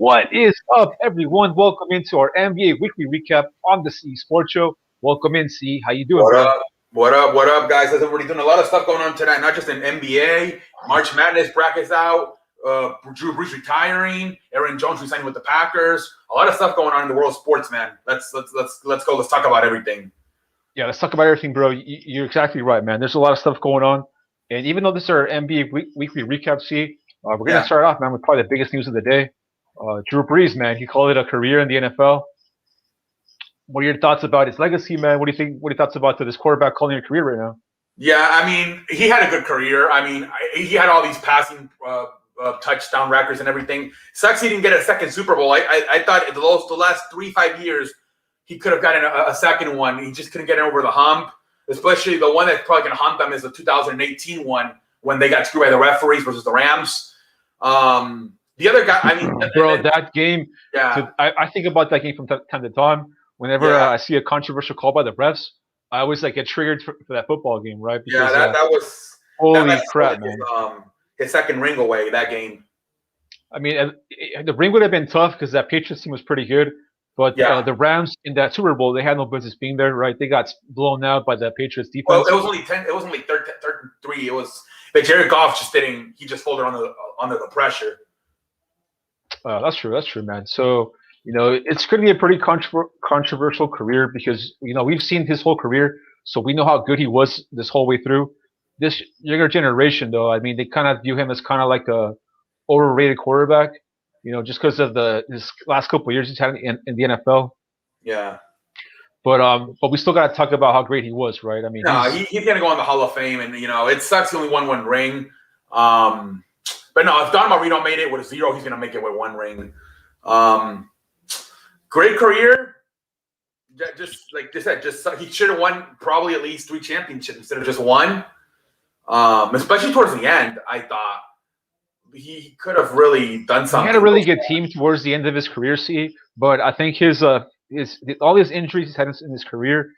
What is up, everyone? Welcome into our NBA weekly recap on the C Sports Show. Welcome in, C. How you doing, What bro? up? What up? What up, guys? We're already doing a lot of stuff going on tonight, not just in NBA. March Madness brackets out. Drew Brees retiring. Aaron Jones resigning with the Packers. A lot of stuff going on in the world of sports, man. Let's go. Let's talk about everything. Yeah, let's talk about everything, bro. You're exactly right, man. There's a lot of stuff going on, and even though this is our NBA weekly recap, C, we're gonna start off, man, with probably the biggest news of the day. Drew Brees, man, he called it a career in the NFL. What are your thoughts about his legacy, man? What do you think? What are your thoughts about this quarterback calling it a career right now? Yeah, I mean, he had a good career. I mean, he had all these passing touchdown records and everything. Sucks he didn't get a second Super Bowl. I thought the last 3-5 years he could have gotten a second one. He just couldn't get it over the hump. Especially the one that's probably going to hump them is the 2018 one when they got screwed by the referees versus the Rams. The other guy, I mean, bro, that game. Yeah, I think about that game from time to time. Whenever I see a controversial call by the refs, I always get triggered for that football game, right? Because, that was holy crap, man. His second ring away that game. I mean, the ring would have been tough because that Patriots team was pretty good, but the Rams in that Super Bowl, they had no business being there, right? They got blown out by the Patriots defense. Well, it was only 10. It was only third and 3. It was, but Jared Goff just didn't. He just folded under the pressure. That's true. That's true, man. So, it's going to be a pretty controversial career because, we've seen his whole career. So we know how good he was this whole way through. This younger generation, though, I mean, they kind of view him as kind of like a overrated quarterback, just because of his last couple of years he's had in the NFL. Yeah. But we still got to talk about how great he was, right? I mean, he's going to go in the Hall of Fame, and, it sucks he only won one ring. But no, if Don Marino made it with 0, he's going to make it with 1 ring. Great career. Just like I said, he should have won probably at least 3 championships instead of just 1. Especially towards the end, I thought he could have really done something. He had a really good team towards the end of his career, but I think his all his injuries he's had in his career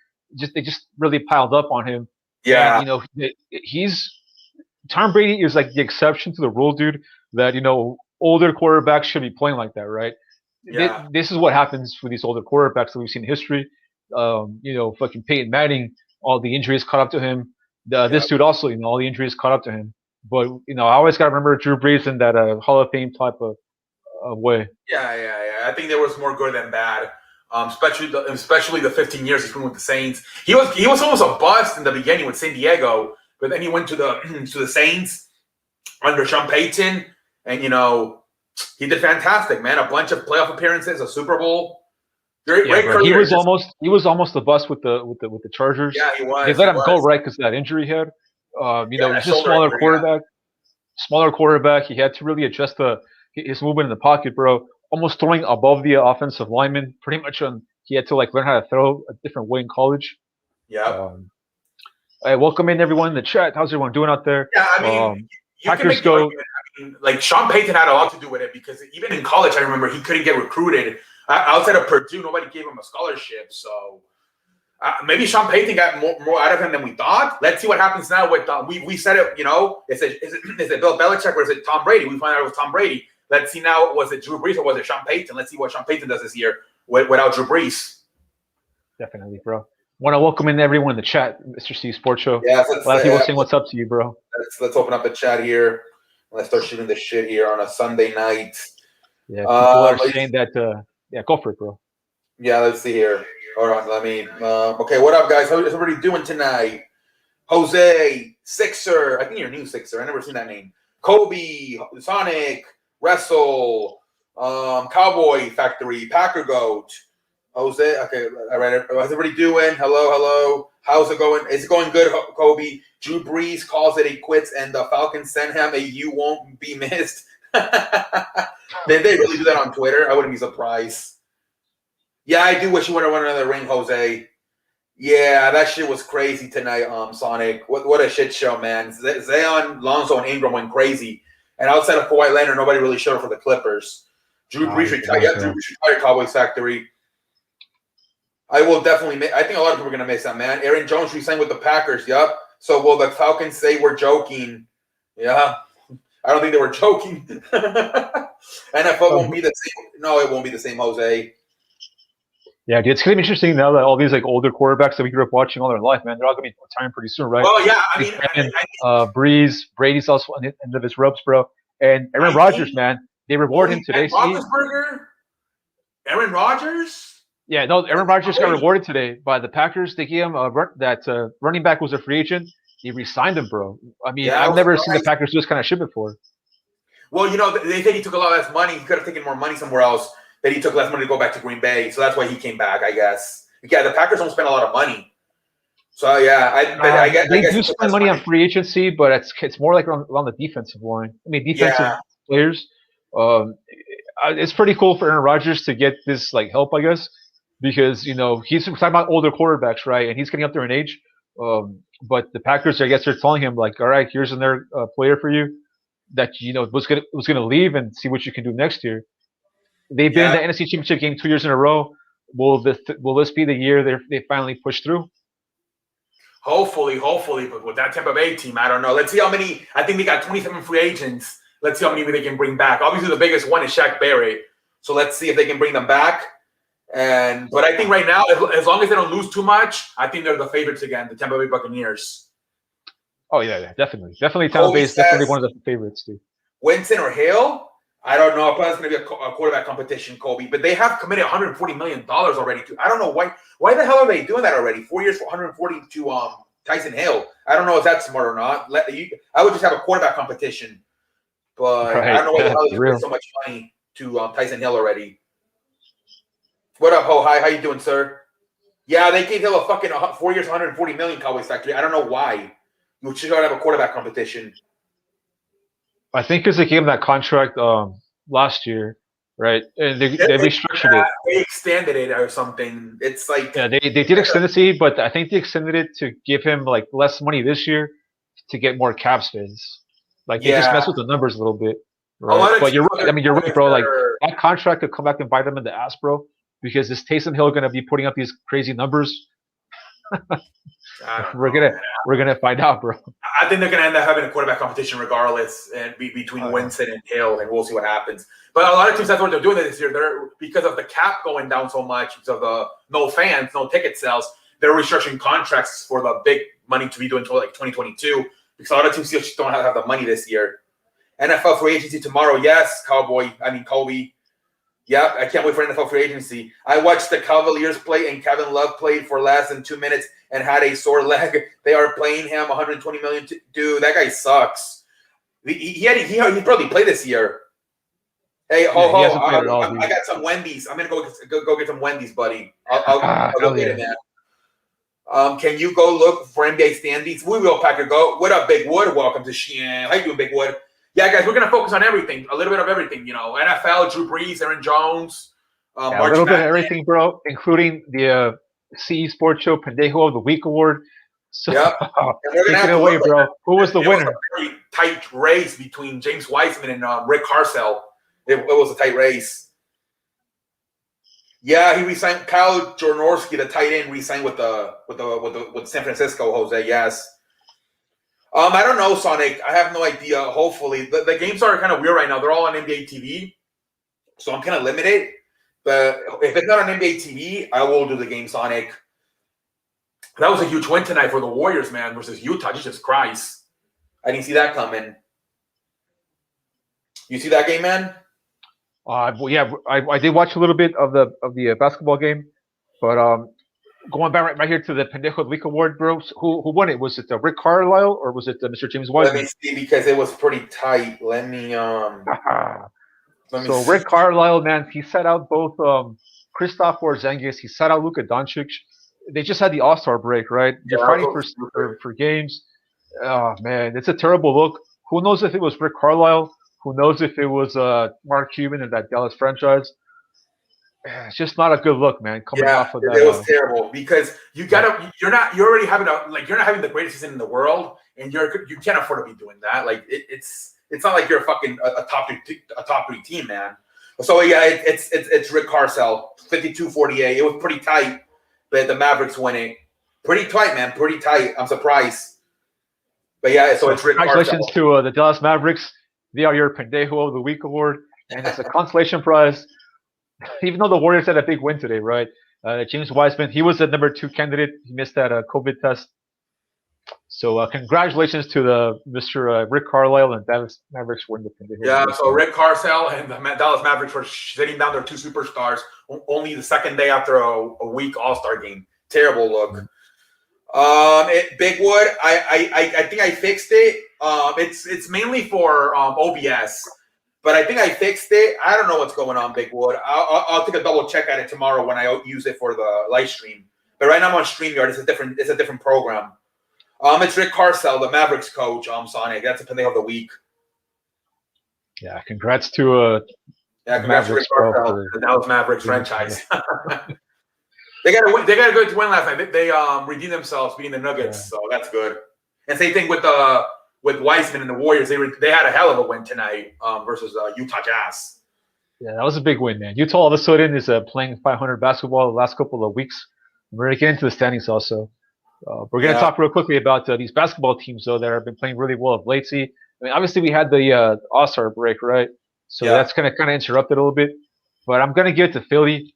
they just really piled up on him. Yeah, and, Tom Brady is like the exception to the rule, dude, that, older quarterbacks should be playing like that, right? Yeah. This is what happens with these older quarterbacks that we've seen in history. Fucking Peyton Manning, all the injuries caught up to him. This dude also, all the injuries caught up to him. But, I always got to remember Drew Brees in that Hall of Fame type of way. Yeah. I think there was more good than bad. Especially the 15 years he's been with the Saints. He was almost a bust in the beginning with San Diego. But then he went to the Saints under Sean Payton, and he did fantastic, man. A bunch of playoff appearances, a Super Bowl. Great career. He was almost a bust with the Chargers. Yeah, he was. They let him go, right, because of that injury he had. He's a smaller quarterback. Smaller quarterback. He had to really adjust his movement in the pocket, bro. Almost throwing above the offensive lineman. Pretty much he had to learn how to throw a different way in college. Yeah. Hey, welcome in everyone in the chat. How's everyone doing out there? Yeah, I mean, you can make the argument. I mean, Sean Payton had a lot to do with it because even in college, I remember he couldn't get recruited. Outside of Purdue, nobody gave him a scholarship. So maybe Sean Payton got more out of him than we thought. Let's see what happens now with we said it. Is it Bill Belichick or is it Tom Brady? We find out it was Tom Brady. Let's see now. Was it Drew Brees or was it Sean Payton? Let's see what Sean Payton does this year without Drew Brees. Definitely, bro. Want to welcome in everyone in the chat, Mr. C Sports Show. Yeah, a lot of people saying what's up to you, bro. Let's open up the chat here. Let's start shooting the shit here on a Sunday night. Yeah, people are saying that. Yeah, go for it, bro. Yeah, let's see here. Hold on, let me. Okay, what up, guys? How's everybody doing tonight? Jose, Sixer. I think you're a new Sixer. I never seen that name. Kobe, Sonic, Wrestle, Cowboy Factory, Packer Goat. Jose, okay, all right. How's everybody doing? Hello. How's it going? Is it going good, Kobe? Drew Brees calls it a quits, and the Falcons send him a "you won't be missed." Did they really do that on Twitter? I wouldn't be surprised. Yeah, I do wish you would have won another ring, Jose. Yeah, that shit was crazy tonight, Sonic. What a shit show, man. Zion, Lonzo, and Ingram went crazy. And outside of Kawhi Leonard, nobody really showed up for the Clippers. Drew Brees retired. Yeah, Drew Brees retired, Cowboys Factory. I will definitely I think a lot of people are going to miss that, man. Aaron Jones re-signed with the Packers. Yup. So will the Falcons say we're joking? Yeah. I don't think they were joking. NFL won't be the same. No, it won't be the same, Jose. Yeah, dude, it's gonna be interesting now that all these like older quarterbacks that we grew up watching all their life, man, they're all gonna be retiring pretty soon, right? Well, yeah, Brees, Brady's also on the end of his ropes, bro, and Aaron Rodgers, man, they reward him today. Aaron Rodgers? Yeah, no, Aaron Rodgers got rewarded today by the Packers. They gave him that running back was a free agent. He re-signed him, bro. I mean, I've never seen the Packers do this kind of shit before. Well, they said he took a lot less money. He could have taken more money somewhere else. That he took less money to go back to Green Bay, so that's why he came back, I guess. Yeah, the Packers don't spend a lot of money, so yeah, I guess they do spend money on free agency, but it's more like on the defensive line. I mean, defensive players. It's pretty cool for Aaron Rodgers to get this like help, I guess, because he's talking about older quarterbacks, right? And he's getting up there in age. But the Packers, I guess, they're telling him like, all right, here's another player for you that was gonna leave and see what you can do next year. They've been in the NFC Championship game 2 years in a row. Will this be the year they finally push through? Hopefully, but with that Tampa Bay team, I don't know. Let's see how many. I think they got 27 free agents. Let's see how many they can bring back. Obviously, the biggest one is Shaq Barrett. So let's see if they can bring them back. But I think right now, as long as they don't lose too much, I think they're the favorites again, the Tampa Bay Buccaneers. Oh yeah, definitely. Tampa Bay is definitely one of the favorites too. Winston or Hill? I don't know. Probably it's going to be a quarterback competition, Kobe. But they have committed $140 million already. I don't know why. Why the hell are they doing that already? 4 years for $140 to Tyson Hill. I don't know if that's smart or not. I would just have a quarterback competition. But I don't know why the hell they're giving so much money to Tyson Hill already. What up, Ho? Hi, how you doing, sir? Yeah, they gave Hill a fucking 4 years, $140 million, Cowboys Factory. I don't know why. You should have a quarterback competition. I think because they gave him that contract last year, right? And they restructured it. They extended it or something. It's like they did extend it, but I think they extended it to give him like less money this year to get more cap space. Like they just messed with the numbers a little bit. Right? But you're right. I mean, you're right, bro. Like that contract could come back and bite them in the ass, bro. Because is Taysom Hill going to be putting up these crazy numbers? We're gonna find out, bro. I think they're gonna end up having a quarterback competition regardless, and between Winston and Hill, and we'll see what happens. But a lot of teams, that's what they're doing this year. They're because of the cap going down so much, because of the no fans, no ticket sales. They're restructuring contracts for the big money to be doing until like 2022. Because a lot of teams just don't have the money this year. NFL free agency tomorrow, yes. Kobe. Yeah, I can't wait for NFL free agency. I watched the Cavaliers play, and Kevin Love played for less than 2 minutes and had a sore leg. They are paying him $120 million. Dude, that guy sucks. He probably played this year. Hey, I got some Wendy's. I'm gonna go get some Wendy's, buddy. I'll go get it, man. Can you go look for NBA standings? We will, Packer. Go. What up, Big Wood? Welcome to Sheehan. How you doing, Big Wood? Yeah, guys, we're going to focus on everything, a little bit of everything, NFL, Drew Brees, Aaron Jones. A little bit of everything, bro, including the CE Sports Show Pendejo of the Week Award. So, take it away, bro. Who was the winner? It was a very tight race between James Wiseman and Rick Carcel. It was a tight race. Yeah, he re-signed Kyle Jornorski, the tight end, re-signed with San Francisco, Jose, yes. I don't know, Sonic. I have no idea. Hopefully. The games are kind of weird right now. They're all on NBA TV. So I'm kind of limited. But if it's not on NBA TV, I will do the game, Sonic. That was a huge win tonight for the Warriors, man, versus Utah. Jesus Christ. I didn't see that coming. You see that game, man? Well, yeah, I did watch a little bit of the basketball game, but going back right here to the Pendejo League Award, bro. Who won it? Was it Rick Carlisle or was it Mr. James Let me Wiseman? see because it was pretty tight. Let me So see. Rick Carlisle, man, he set out both Christoph Porzingis, he set out Luka Doncic. They just had the All Star break, right? Yeah, They're I was fighting so stupid. for games. Oh man, it's a terrible look. Who knows if it was Rick Carlisle? Who knows if it was Mark Cuban and that Dallas franchise? It's just not a good look, man. Coming Yeah, off of that, it was terrible because yeah, you're already having you're not having the greatest season in the world, and you can't afford to be doing that. Like it's not like you're a fucking a top three team, man. So yeah, it's Rick Carlisle, 52-48. It was pretty tight, but the Mavericks winning. Pretty tight, man. Pretty tight. I'm surprised. But yeah, so well, it's Rick congratulations Carlisle. to the Dallas Mavericks. They are your Pendejo of the Week award, and it's a consolation prize. Even though the Warriors had a big win today, right? James Wiseman, he was the number 2 candidate. He missed that COVID test. So congratulations to the Mr. Rick Carlisle and Dallas Mavericks winning the Pendejo of the Yeah, Week so award. Rick Carlisle and the Dallas Mavericks were sitting down their two superstars only the second day after a week All-Star game. Terrible look. Bigwood, I think I fixed it. It's mainly for OBS, but I think I fixed it. I don't know what's going on, Bigwood. I'll take a double check at it tomorrow when I use it for the live stream. But right now I'm on StreamYard. It's a different program. It's Rick Carlisle, the Mavericks coach. Sonic. That's a penalty of the week. Yeah, congrats to Congrats to Rick Mavericks, bro. Carlisle, the Dallas Mavericks franchise. They got a good win last night. They redeemed themselves, beating the Nuggets, so that's good. And same thing with Wiseman and the Warriors. They had a hell of a win tonight versus Utah Jazz. Yeah, that was a big win, man. Utah all of a sudden is playing 500 basketball the last couple of weeks. We're going to get into the standings also. We're going to talk real quickly about these basketball teams, though, that have been playing really well of late. I mean, obviously, we had the All-Star break, right? So that's going to kind of interrupt it a little bit. But I'm going to give it to Philly.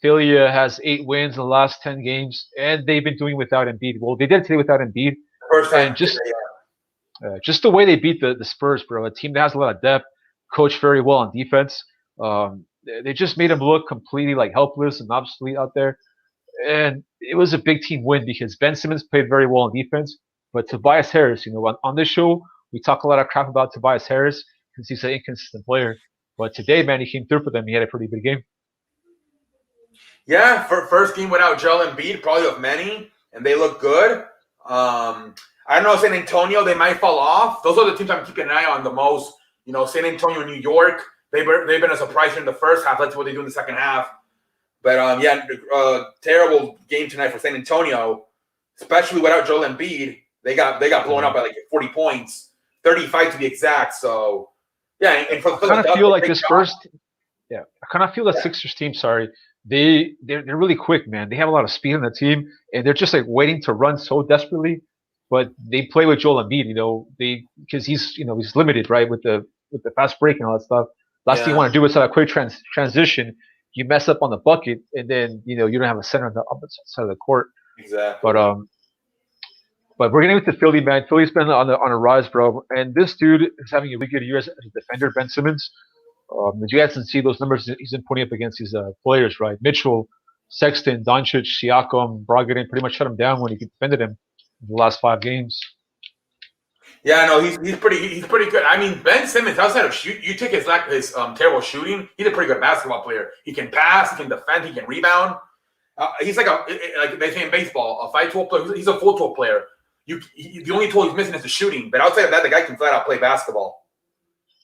Philly has 8 wins in the last 10 games, and they've been doing without Embiid. Well, they did today without Embiid. First time. And just the way they beat the Spurs, bro, a team that has a lot of depth, coached very well on defense. They just made them look completely like helpless and obsolete out there. And it was a big team win because Ben Simmons played very well on defense. But Tobias Harris, on this show, we talk a lot of crap about Tobias Harris because he's an inconsistent player. But today, man, he came through for them. He had a pretty big game. Yeah, first game without Joel Embiid, probably of many, and they look good. I don't know, San Antonio, they might fall off. Those are the teams I'm keeping an eye on the most. San Antonio, New York, they've been a surprise in the first half. Let's see what they do in the second half. But terrible game tonight for San Antonio, especially without Joel Embiid. They got blown up by like 40 points, 35 to be exact. So yeah, and for I kind of feel like this I kind of feel the Sixers team. Sorry, they're really quick, man. They have a lot of speed on the team, and they're just like waiting to run so desperately. But they play with Joel Embiid, because he's limited, right, with the fast break and all that stuff. Last thing you want to do is have a quick transition. You mess up on the bucket, and then you don't have a center on the opposite side of the court. Exactly. But we're getting with the Philly, man. Philly's been on a rise, bro. And this dude is having a really good year as a defender, Ben Simmons. As you guys can see, those numbers he's been putting up against these players, right? Mitchell, Sexton, Doncic, Siakam, Brogdon pretty much shut him down when he defended him in the last 5 games. Yeah, no, he's pretty good. I mean, Ben Simmons, outside of shoot, you take his terrible shooting, he's a pretty good basketball player. He can pass, he can defend, he can rebound. He's like they say in baseball, a 5-tool player. He's a full tool player. The only tool he's missing is the shooting. But outside of that, the guy can flat out play basketball.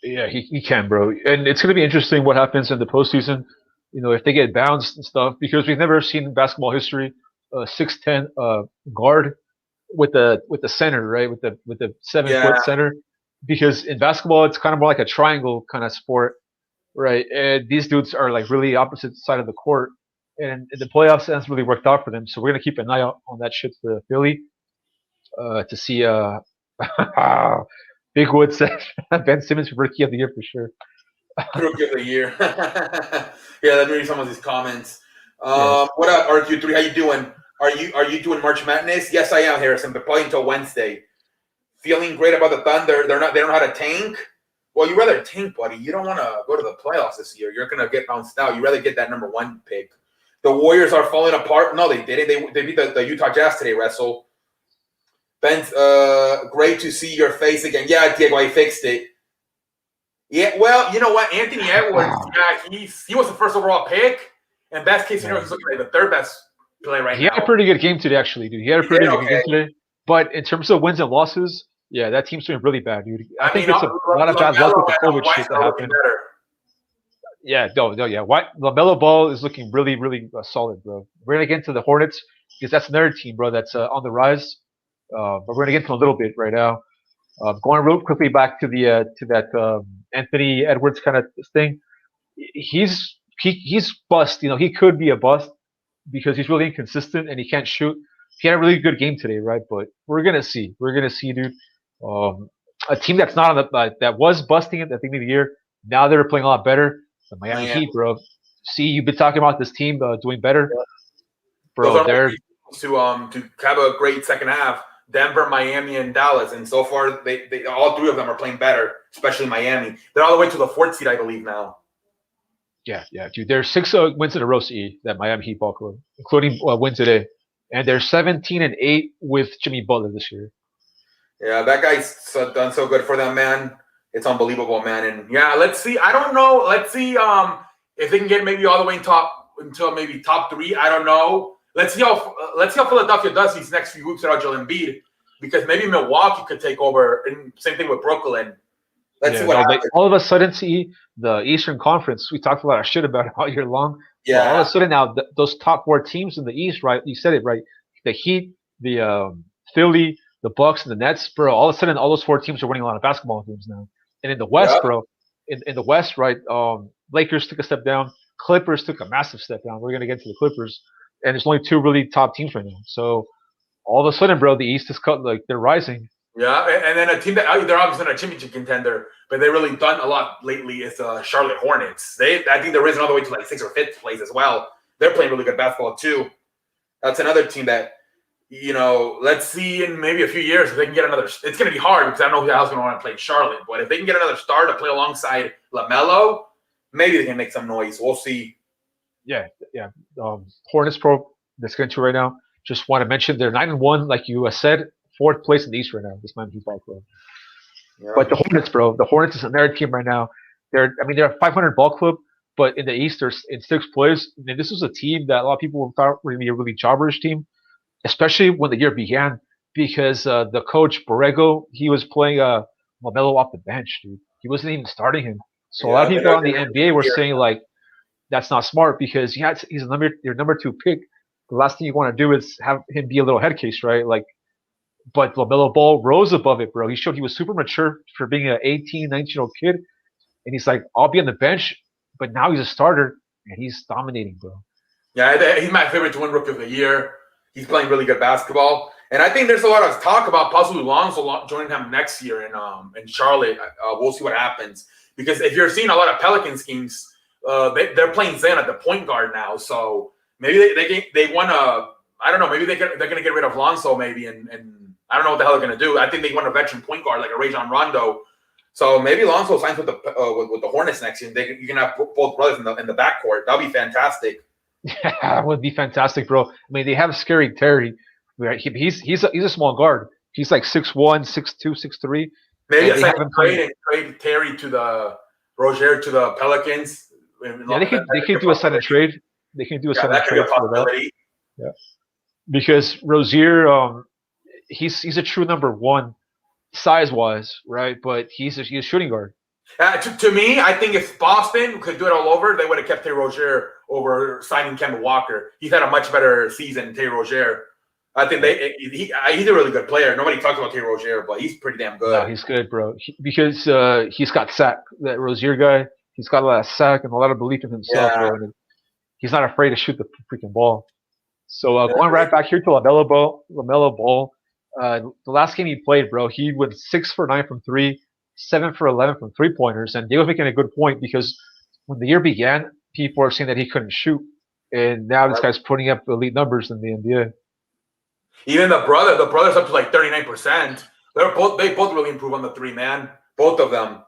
Yeah, he can, bro. And it's going to be interesting what happens in the postseason. If they get bounced and stuff, because we've never seen in basketball history a 6'10" guard with the center, right? With the 7-foot center. Because in basketball, it's kind of more like a triangle kind of sport, right? And these dudes are like really opposite side of the court. And in the playoffs, it hasn't really worked out for them. So we're going to keep an eye out on that shit for Philly to see. Big Wood said Ben Simmons for Rookie of the Year for sure. Rookie of the Year. Yeah, let me read some of these comments. What up, RQ3? How you doing? Are you doing March Madness? Yes, I am, Harrison, but probably until Wednesday. Feeling great about the Thunder. They don't know how to tank. Well, you rather tank, buddy. You don't want to go to the playoffs this year. You're gonna get bounced out. You rather get that number 1 pick. The Warriors are falling apart. No, they didn't. They beat the Utah Jazz today, Wrestle. Ben, great to see your face again. Yeah, Diego, I fixed it. Yeah, well, you know what? Anthony Edwards, he was the first overall pick. And best case scenario, he's looking like the 3rd best player right now. He had a pretty good game today, actually, dude. He had a pretty good game today. But in terms of wins and losses, yeah, that team's doing really bad, dude. I think it's a lot of bad luck with the COVID shit that happened. Yeah, yeah. Lamellar Ball is looking really, really solid, bro. We're gonna get into the Hornets because that's another team, bro, that's on the rise. But we're gonna get into a little bit right now. Going real quickly back to the to that Anthony Edwards kind of thing. He's bust. You know, he could be a bust because he's really inconsistent and he can't shoot. He had a really good game today, right? But we're gonna see. We're gonna see, dude. A team that's not on the that was busting at the beginning of the year. Now they're playing a lot better. The Miami Heat, bro. See, you've been talking about this team doing better, bro. They're to have a great second half. Denver, Miami, and Dallas, and so far they all 3 of them are playing better, especially Miami. They're all the way to the 4th seed, I believe now. Yeah, dude. There's 6 wins in a row, that Miami Heat ball club, including win today, and they're 17-8 with Jimmy Butler this year. Yeah, that guy's done so good for them, man. It's unbelievable, man. And yeah, let's see. I don't know. Let's see if they can get maybe all the way until maybe top 3. I don't know. Let's see how Philadelphia does these next few weeks without Joel Embiid, because maybe Milwaukee could take over, and same thing with Brooklyn. Let's see what happens. All of a sudden, see the Eastern Conference. We talked a lot of shit about it all year long. Yeah. All of a sudden now, those top 4 teams in the East, right? You said it right. The Heat, the Philly, the Bucks, and the Nets, bro. All of a sudden, all those 4 teams are winning a lot of basketball games now. And in the West, bro, in the West, right? Lakers took a step down. Clippers took a massive step down. We're gonna get to the Clippers, and there's only 2 really top teams right now. So all of a sudden, bro, the East is cut. Like they're rising. Yeah, and then a team that they're obviously not a championship contender, but they really done a lot lately is the Charlotte Hornets. I think they're risen all the way to like 6th or 5th place as well. They're playing really good basketball too. That's another team that, let's see in maybe a few years if they can get another. It's going to be hard because I don't know who the hell's going to want to play in Charlotte. But if they can get another star to play alongside LaMelo, maybe they can make some noise. We'll see. Yeah. Hornets pro. Let's get into right now. Just want to mention they're 9-1, like you said. 4th place in the East right now, this Miami Heat ball club. Yeah. But the Hornets, bro, the Hornets is another team right now. They're a 500 ball club, but in the East, they're in 6th place. And this was a team that a lot of people thought were going to be a really jobberish team, especially when the year began, because the coach Borrego, he was playing LaMelo off the bench, dude. He wasn't even starting him. So a lot of people on the NBA were saying like, that's not smart because he's your number 2 pick. The last thing you want to do is have him be a little head case, right? Like. But LaMelo Ball rose above it, bro. He showed he was super mature for being an 18, 19-year-old kid. And he's like, I'll be on the bench, but now he's a starter, and he's dominating, bro. Yeah, he's my favorite to win Rookie of the Year. He's playing really good basketball. And I think there's a lot of talk about possibly Lonzo joining him next year in Charlotte. We'll see what happens. Because if you're seeing a lot of Pelican schemes, they're playing Zen at the point guard now. So maybe they want to – I don't know. Maybe they're going to get rid of Lonzo maybe and I don't know what the hell they're going to do. I think they want a veteran point guard like a Rajon Rondo. So maybe Lonzo signs with the Hornets next year. You can have both brothers in the backcourt. That'll be fantastic. Yeah, that would be fantastic, bro. I mean, they have Scary Terry. He's a small guard. He's like 6'1", 6'2", 6'3". Maybe it's like trade Terry to the Rozier to the Pelicans. Yeah, they could do a sign and trade. They can do a sign and trade for that. Yeah, because Rozier, he's a true number 1, size-wise, right? But he's a shooting guard. To me, I think if Boston could do it all over, they would have kept Terry Rozier over signing Kemba Walker. He's had a much better season than Terry Rozier. I think he's a really good player. Nobody talks about Terry Rozier, but he's pretty damn good. No, he's good, bro. Because he's got sack. That Rozier guy, he's got a lot of sack and a lot of belief in himself, bro. And he's not afraid to shoot the freaking ball. So going right back here to LaMelo Ball. The last game he played, bro, he went 6 for 9 from 3, 7 for 11 from 3-pointers, and they were making a good point because when the year began, people were saying that he couldn't shoot, and now this guy's putting up elite numbers in the NBA. Even the brother's up to like 39%. They both really improved on the 3, man. Both of them.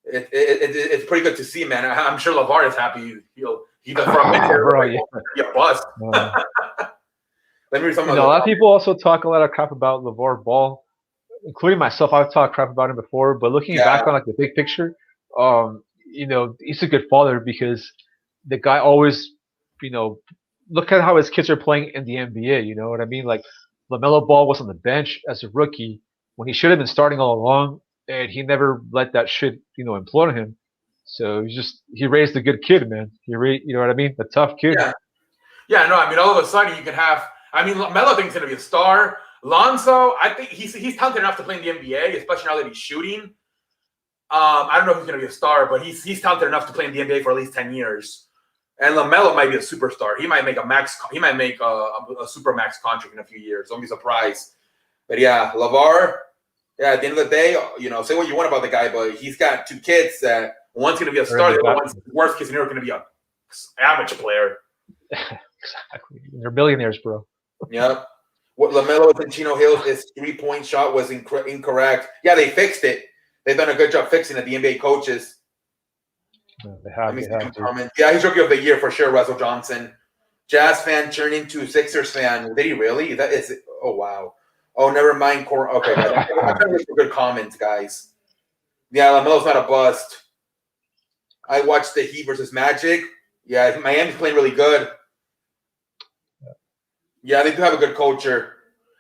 It's pretty good to see, man. I'm sure LeVar is happy. He's the front man here. Bro, yeah. Be a bust. Let me read something. A lot of people also talk a lot of crap about LeVar Ball, including myself. I've talked crap about him before, but looking back on like the big picture, he's a good father because the guy always, look at how his kids are playing in the NBA. You know what I mean? Like Lamellar Ball was on the bench as a rookie when he should have been starting all along, and he never let that shit, implode on him. So he raised a good kid, man. You know what I mean? A tough kid. Yeah. No, I mean, all of a sudden you can have. I mean, Melo thinks he's gonna be a star. Lonzo, I think he's talented enough to play in the NBA, especially now that he's shooting. I don't know if he's gonna be a star, but he's talented enough to play in the NBA for at least 10 years. And LaMelo might be a superstar. He might make a super max contract in a few years. Don't be surprised. But yeah, LeVar. Yeah, at the end of the day, say what you want about the guy, but he's got 2 kids that one's gonna be a star, the other one's worst case scenario gonna be a average player. Exactly. They're billionaires, bro. Yep. What LaMelo and Chino Hills, his 3-point shot was incorrect. Yeah, they fixed it. They've done a good job fixing it. The NBA coaches. They have. Yeah, he's rookie of the year for sure. Russell Johnson, Jazz fan turned into Sixers fan. Did he really? That is. Oh wow. Oh, never mind. Okay, I'm trying to look for good comments, guys. Yeah, LaMelo's not a bust. I watched the Heat versus Magic. Yeah, Miami's playing really good. Yeah, they do have a good culture.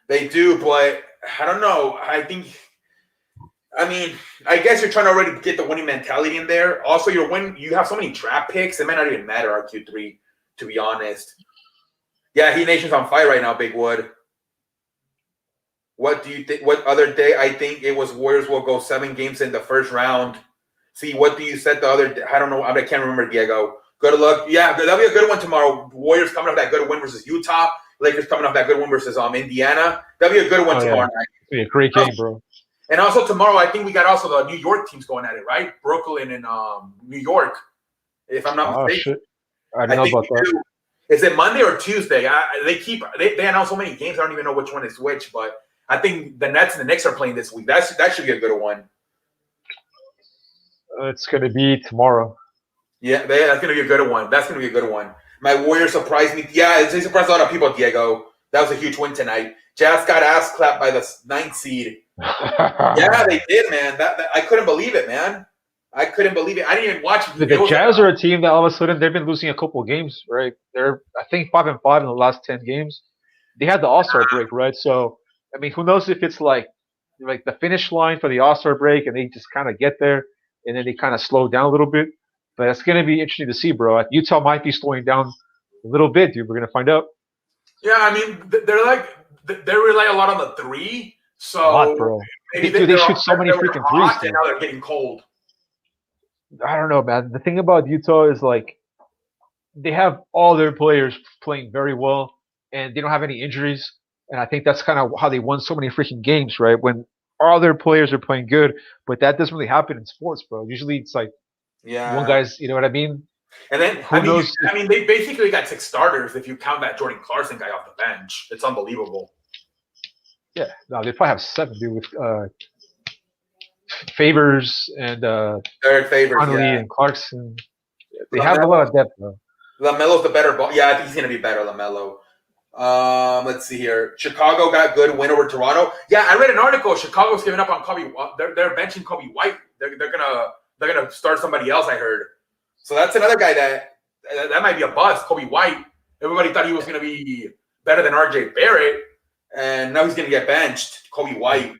They do, but I don't know. I guess you're trying to already get the winning mentality in there. Also, you have so many draft picks, it might not even matter, RQ3, to be honest. Yeah, Heat Nation's on fire right now, Big Wood. What do you think? What other day? I think it was Warriors will go 7 games in the first round. See, what do you said the other day? I don't know. I can't remember, Diego. Good luck. Yeah, that'll be a good one tomorrow. Warriors coming off that good win versus Utah. Lakers coming off that good win versus Indiana. That'll be a good one tomorrow night. It'll be a great game, bro. And also tomorrow, I think we got also the New York teams going at it, right? Brooklyn and New York, if I'm not mistaken. Shit. I don't know about that. Is it Monday or Tuesday? They announce so many games, I don't even know which one is which, but I think the Nets and the Knicks are playing this week. That should be a good one. It's going to be tomorrow. Yeah, that's going to be a good one. That's going to be a good one. My Warriors surprised me. Yeah, they surprised a lot of people, Diego. That was a huge win tonight. Jazz got ass clapped by the 9th seed. Yeah, they did, man. That I couldn't believe it, man. I couldn't believe it. I didn't even watch it. The Jazz are a team that all of a sudden they've been losing a couple of games, right? They're, I think, 5-5 in the last 10 games. They had the All-Star break, right? So, I mean, who knows if it's like the finish line for the All-Star break and they just kind of get there and then they kind of slow down a little bit. But it's going to be interesting to see, bro. Utah might be slowing down a little bit, dude. We're going to find out. Yeah, I mean, they rely a lot on the 3. So, a lot, bro. They shoot so many freaking threes. And now they're getting cold. I don't know, man. The thing about Utah is like they have all their players playing very well, and they don't have any injuries. And I think that's kind of how they won so many freaking games, right? When all their players are playing good, but that doesn't really happen in sports, bro. Usually it's like one guy's, you know what I mean? And then they basically got 6 starters if you count that Jordan Clarkson guy off the bench. It's unbelievable. Yeah, no, they probably have 7, dude, with Favors and Derek Favors, Conley and Clarkson. They have a lot of depth, bro. LaMelo's the better ball. Yeah, I think he's gonna be better, LaMelo. Let's see here. Chicago got good win over Toronto. Yeah, I read an article. Chicago's giving up on Kobe. They're benching Kobe White. They're gonna start somebody else, I heard. So that's another guy that might be a bust. Kobe White. Everybody thought he was gonna be better than RJ Barrett, and now he's gonna get benched. Kobe White.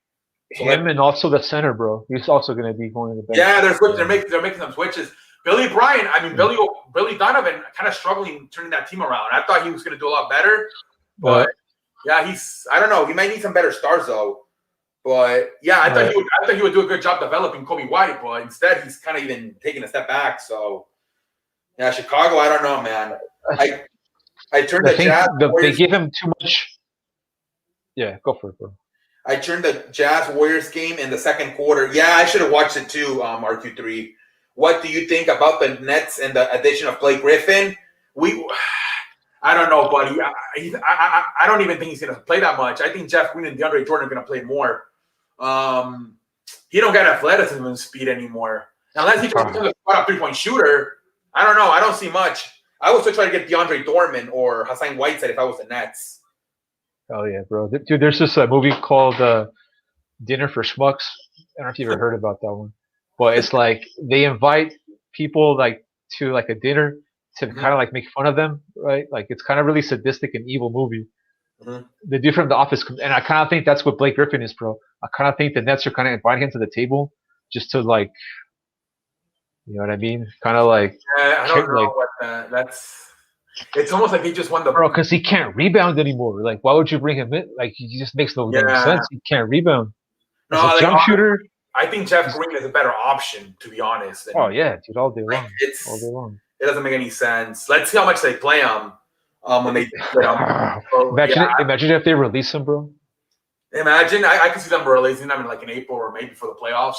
So him and also the center, bro. He's also going to be going to the bench. Yeah, they're making some switches. Billy Bryant, Billy Donovan, kind of struggling turning that team around. I thought he was going to do a lot better, but yeah, I don't know. He might need some better stars though. But yeah, I thought he would do a good job developing Kobe White, but instead he's kind of even taking a step back. So yeah, Chicago, I don't know, man. I turned the Jazz. They give him too much. Yeah, go for it, bro. I turned the Jazz Warriors game in the second quarter. Yeah, I should have watched it too, RQ3. What do you think about the Nets and the addition of Blake Griffin? I don't know, buddy. I don't even think he's going to play that much. I think Jeff Green and DeAndre Jordan are going to play more. He don't got athleticism and speed anymore. Unless he just becomes a spot-up three-point shooter, I don't know. I don't see much. I would still try to get DeAndre Dorman or Hassan Whiteside if I was the Nets. Oh yeah, bro. Dude, there's this movie called Dinner for Schmucks. I don't know if you ever heard about that one, but it's like they invite people like to like a dinner to kind of like make fun of them, right? Like it's kind of really sadistic and evil movie. The dude from The Office, and I kind of think that's what Blake Griffin is, bro. I kind of think the Nets are kind of inviting him to the table just to like, you know what I mean? Kind of like, I don't know what that's. It's almost like he just won the. Bro, because he can't rebound anymore. Like, why would you bring him in? Like, he just makes no sense. He can't rebound. No, as a jump shooter. I think Jeff Green is a better option, to be honest. Oh yeah, dude, all day long. All day long. It doesn't make any sense. Let's see how much they play him. When they play him. Imagine if they release him, bro. Imagine I can see them releasing them in like in April or maybe for the playoffs.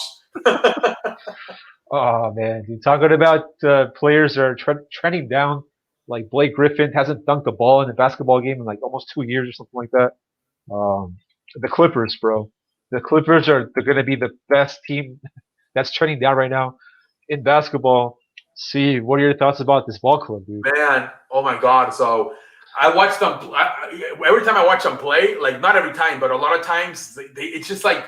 Oh man, dude, talking about players that are trending down. Like Blake Griffin hasn't dunked the ball in a basketball game in like almost 2 years or something like that. The Clippers, bro. The Clippers they're going to be the best team that's trending down right now in basketball. See, what are your thoughts about this ball club, dude? Man, oh my God. So I watched them. Every time I watch them play, like not every time, but a lot of times, it's just like,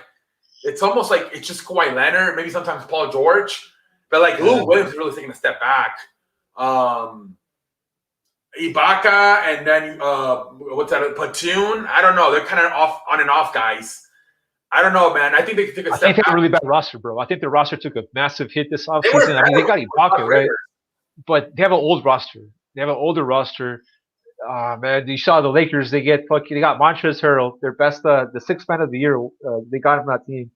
it's almost like it's just Kawhi Leonard, maybe sometimes Paul George. But like Lou Williams is really taking a step back. Ibaka and then what's that? Platoon. I don't know. They're kind of on and off guys. I don't know, man. I think they took a step back. I think they have a really bad roster, bro. I think the roster took a massive hit this offseason. I mean, they got Ibaka, right? But they have an old roster. They have an older roster. Man, you saw the Lakers. They got Montrezl Harrell, their best, the sixth man of the year. They got him on that team.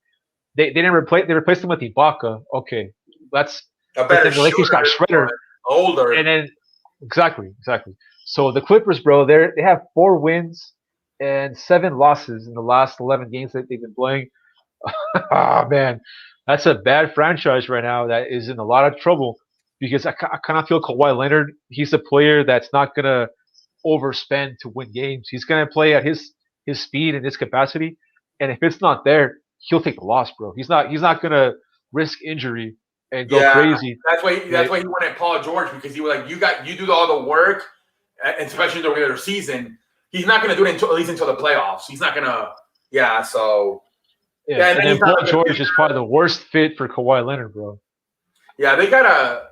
They didn't replace. They replaced him with Ibaka. Okay, that's a better the Lakers got Shredder, older, and then exactly. So the Clippers, bro, they have 4 wins and 7 losses in the last 11 games that they've been playing. Oh man, that's a bad franchise right now. That is in a lot of trouble because I kind of feel Kawhi Leonard. He's a player that's not gonna overspend to win games. He's gonna play at his speed and his capacity, and if it's not there, he'll take the loss, bro. He's not gonna risk injury and go crazy. That's why he wanted Paul George, because he was like, you do all the work, and especially in the regular season. He's not gonna do it at least until the playoffs. He's not gonna. Yeah. So. Yeah, and then Paul George is probably the worst fit for Kawhi Leonard, bro. Yeah, they gotta.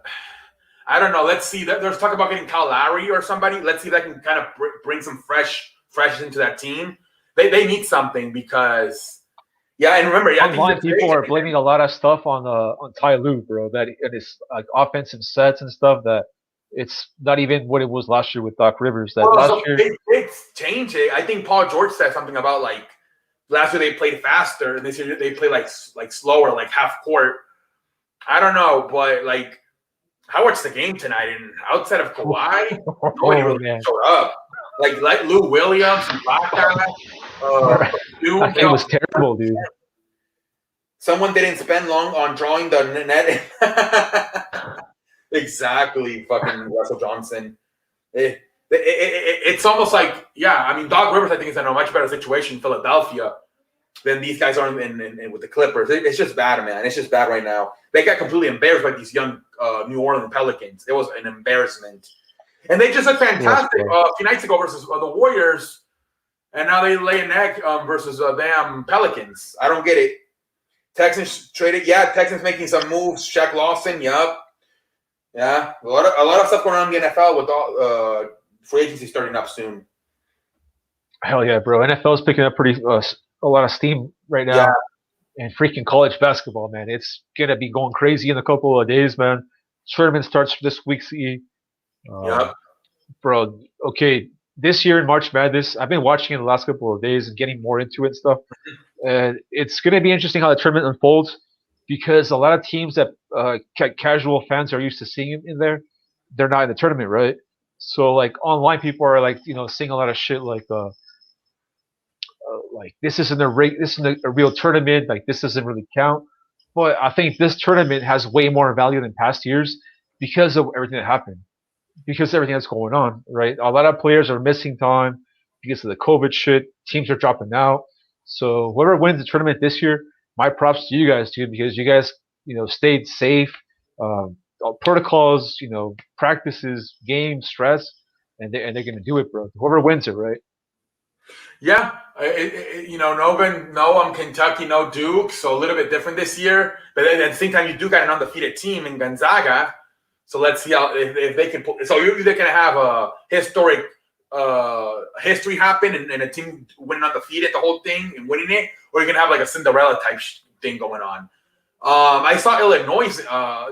I don't know. Let's see. There's talk about getting Kyle Lowry or somebody. Let's see if that can kind of bring some fresh into that team. They need something because, and remember, online people are blaming a lot of stuff on Ty Lue, bro. That it is like offensive sets and stuff that it's not even what it was last year with Doc Rivers. That last year they changed it. I think Paul George said something about like last year they played faster and this year they play like slower, like half court. I don't know, but like. I watched the game tonight, and outside of Kawhi, nobody really showed up. Like Lou Williams and Ibaka. That game was terrible, dude. Someone didn't spend long on drawing the net. Exactly, fucking Russell Johnson. It's almost like, I mean, Doc Rivers, I think, is in a much better situation in Philadelphia than these guys are in with the Clippers. It's just bad, man. It's just bad right now. They got completely embarrassed by these young New Orleans Pelicans. It was an embarrassment. And they just looked fantastic a few nights ago versus the Warriors. And now they lay an egg versus damn Pelicans. I don't get it. Texans traded. Yeah, Texans making some moves. Shaq Lawson, yup. Yeah, a lot of stuff going on in the NFL with all free agency starting up soon. Hell yeah, bro. NFL's picking up a lot of steam right now. Yeah. And freaking college basketball, man. It's going to be going crazy in a couple of days, man. Tournament starts this week, Bro, okay, this year in March Madness, I've been watching it the last couple of days and getting more into it and stuff. And it's going to be interesting how the tournament unfolds because a lot of teams that casual fans are used to seeing in there, they're not in the tournament, right? So, like, online people are, like, saying a lot of shit like this isn't a real tournament. Like this doesn't really count. But I think this tournament has way more value than past years because of everything that happened, because of everything that's going on. Right, a lot of players are missing time because of the COVID shit. Teams are dropping out. So whoever wins the tournament this year, my props to you guys too, because you guys stayed safe. protocols, practices, games, stress, and they're gonna do it, bro. Whoever wins it, right? Yeah, no, I'm Kentucky, no Duke, so a little bit different this year. But then at the same time, you do got an undefeated team in Gonzaga, so let's see how if they can. So you're either gonna have a historic history happen and a team winning undefeated the whole thing and winning it, or you're gonna have like a Cinderella type thing going on. I saw Illinois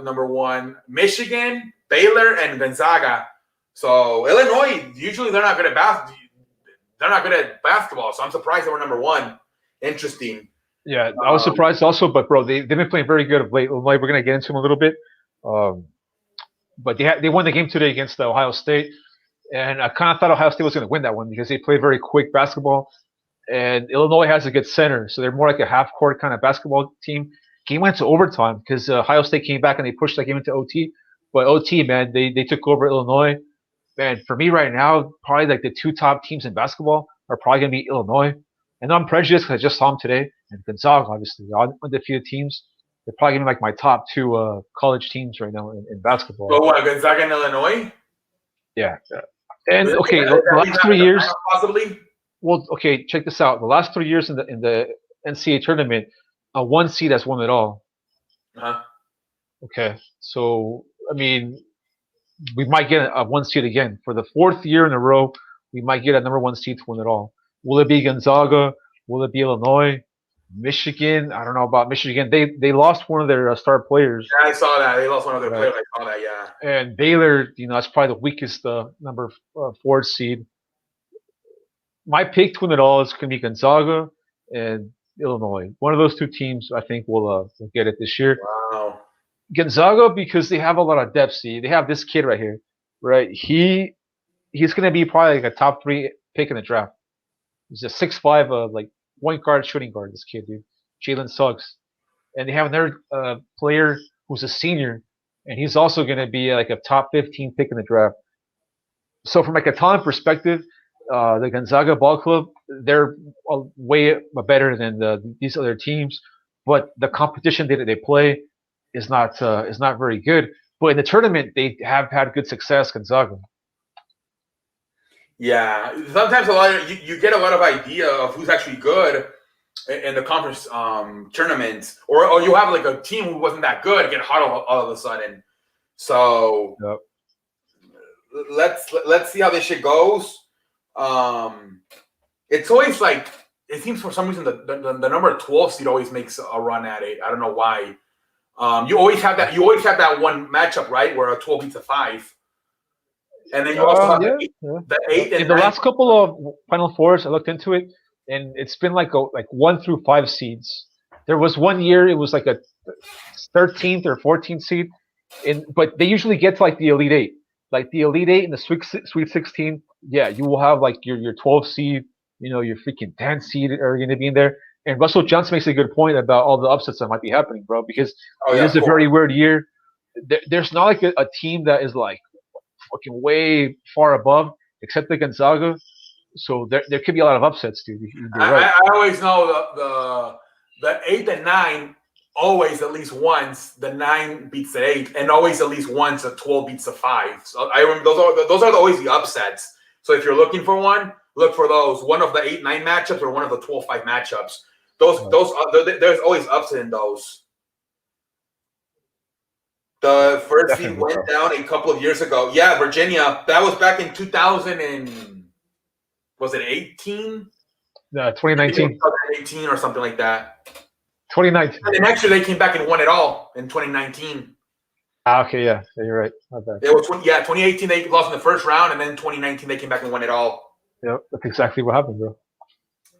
number one, Michigan, Baylor, and Gonzaga. So Illinois, usually they're not good at basketball, so I'm surprised they were number one. Interesting. Yeah, I was surprised also, but bro, they've been playing very good of late. Illinois, we're gonna get into them a little bit, but they won the game today against Ohio State, and I kind of thought Ohio State was gonna win that one because they play very quick basketball, and Illinois has a good center, so they're more like a half court kind of basketball team. Game went to overtime because Ohio State came back and they pushed that game into OT. But OT, man, they took over Illinois. Man, for me right now, probably like the two top teams in basketball are probably going to be Illinois. And I'm prejudiced because I just saw them today. And Gonzaga, obviously, undefeated teams. They're probably going to be like my top two college teams right now in basketball. So what, Gonzaga and Illinois? Yeah. And, okay, the last 3 years. Possibly? Well, okay, check this out. The last 3 years in the NCAA tournament, a one seed has won it all. Uh-huh. Okay, so, I mean, we might get a one seed again. For the fourth year in a row, we might get a number one seed to win it all. Will it be Gonzaga? Will it be Illinois? Michigan? I don't know about Michigan. They lost one of their star players. Yeah, I saw that. They lost one of their players. I saw that, yeah. And Baylor, that's probably the weakest number 4 seed. My pick to win it all is going to be Gonzaga and Illinois. One of those two teams, I think, will get it this year. Wow. Gonzaga, because they have a lot of depth. See, they have this kid right here, right? He's going to be probably like a top 3 pick in the draft. He's a 6'5", like point guard, shooting guard. This kid, dude, Jalen Suggs, and they have another player who's a senior, and he's also going to be like a top 15 pick in the draft. So, from like a talent perspective, the Gonzaga Ball Club, they're way better than these other teams, but the competition that they play is not very good. But in the tournament, they have had good success, Gonzaga. Yeah, sometimes you get a lot of idea of who's actually good in the conference tournaments, or you have like a team who wasn't that good get hot all of a sudden. So yep. let's see how this shit goes. It's always like it seems for some reason the number 12 seed always makes a run at it. I don't know why. You always have that one matchup, right, where a 12 beats a 5. And then you also have the 8 and in the last couple of Final Fours, I looked into it, and it's been like 1 through 5 seeds. There was one year it was like a 13th or 14th seed, but they usually get to like the Elite 8. Like the Elite 8 and the Sweet 16, yeah, you will have like your 12 seed, your freaking 10 seed are going to be in there. And Russell Johnson makes a good point about all the upsets that might be happening, bro, because it is a very weird year. There's not like a team that is like fucking way far above, except the Gonzaga. So there could be a lot of upsets, dude. I always know the 8 and 9 always at least once the 9 beats the 8, and always at least once a 12 beats the 5. So I remember those are always the upsets. So if you're looking for one, look for those. One of the 8-9 matchups or one of the 12-5 matchups. There's always upset in those. The first seed went down a couple of years ago. Yeah, Virginia. That was back in 2000 and was it 18? 2019. 2018 or something like that. 2019. And then actually they came back and won it all in 2019. Okay, yeah, you're right. Not bad. It was 2018 they lost in the first round, and then 2019 they came back and won it all. Yep, that's exactly what happened, bro.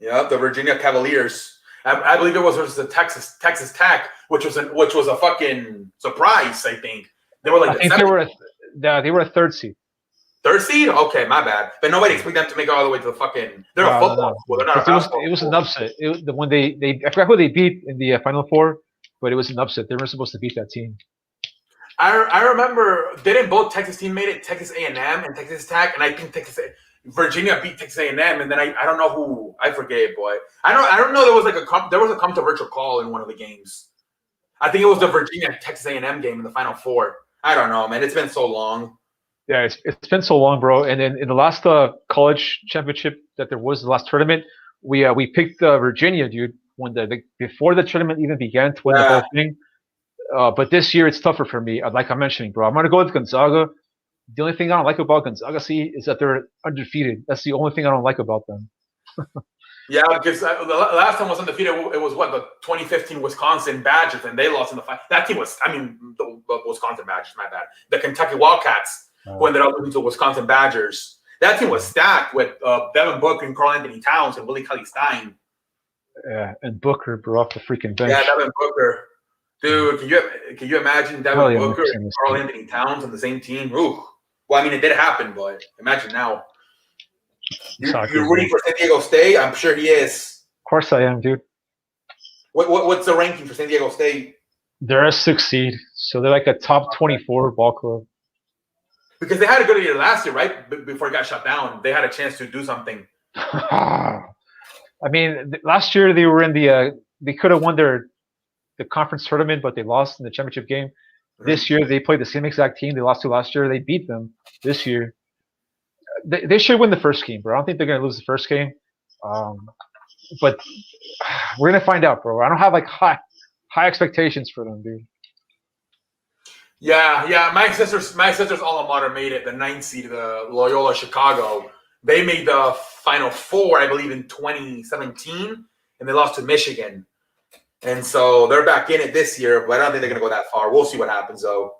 Yeah, the Virginia Cavaliers. I believe it was versus the Texas Tech, which was a fucking surprise. I think they were like. They were a 3rd seed. 3rd seed? Okay, my bad. But nobody expected them to make it all the way to the fucking. They're a football school. They're not a basketball. It was an upset. When they I forgot who they beat in the Final Four, but it was an upset. They weren't supposed to beat that team. I remember didn't both Texas teams made it? Texas A&M and Texas Tech, and I think Virginia beat Texas A&M, and then I don't know who, I forget, boy. I don't know. There was a controversial call in one of the games. I think it was the Virginia Texas A&M game in the Final Four. I don't know, man. It's been so long. Yeah, it's been so long, bro. And then in the last college championship that there was, the last tournament, we picked Virginia, dude, when before the tournament even began to win the whole thing. But this year it's tougher for me. Like I'm mentioning, bro, I'm gonna go with Gonzaga. The only thing I don't like about Gonzaga, is that they're undefeated. That's the only thing I don't like about them. Yeah, because the last time was undefeated, it was what, the 2015 Wisconsin Badgers, and they lost in the final. That team was, the Wisconsin Badgers, my bad. The Kentucky Wildcats, who ended up losing to the Wisconsin Badgers. That team was stacked with Devin Booker and Karl Anthony Towns and Willie Cauley-Stein. Yeah, and Booker, bro, off the freaking bench. Yeah, Devin Booker. Dude, can you imagine Devin Booker and Karl Anthony Towns on the same team? Ooh. Well, I mean, it did happen, but imagine now. You're rooting for San Diego State? I'm sure he is. Of course I am, dude. What's the ranking for San Diego State? They're a 6th seed, so they're like a top 24 ball club. Because they had a good year last year, right? Before it got shut down, they had a chance to do something. I mean, last year they were in they could have won the conference tournament, but they lost in the championship game. This year they played the same exact team they lost to last year. They beat them this year. They should win the first game, bro. I don't think they're gonna lose the first game, but we're gonna find out, bro. I don't have like high expectations for them, dude. Yeah. My sister's alma mater made it, the 9th seed, the Loyola Chicago. They made the Final Four, I believe, in 2017, and they lost to Michigan. And so they're back in it this year, but I don't think they're gonna go that far. We'll see what happens, though.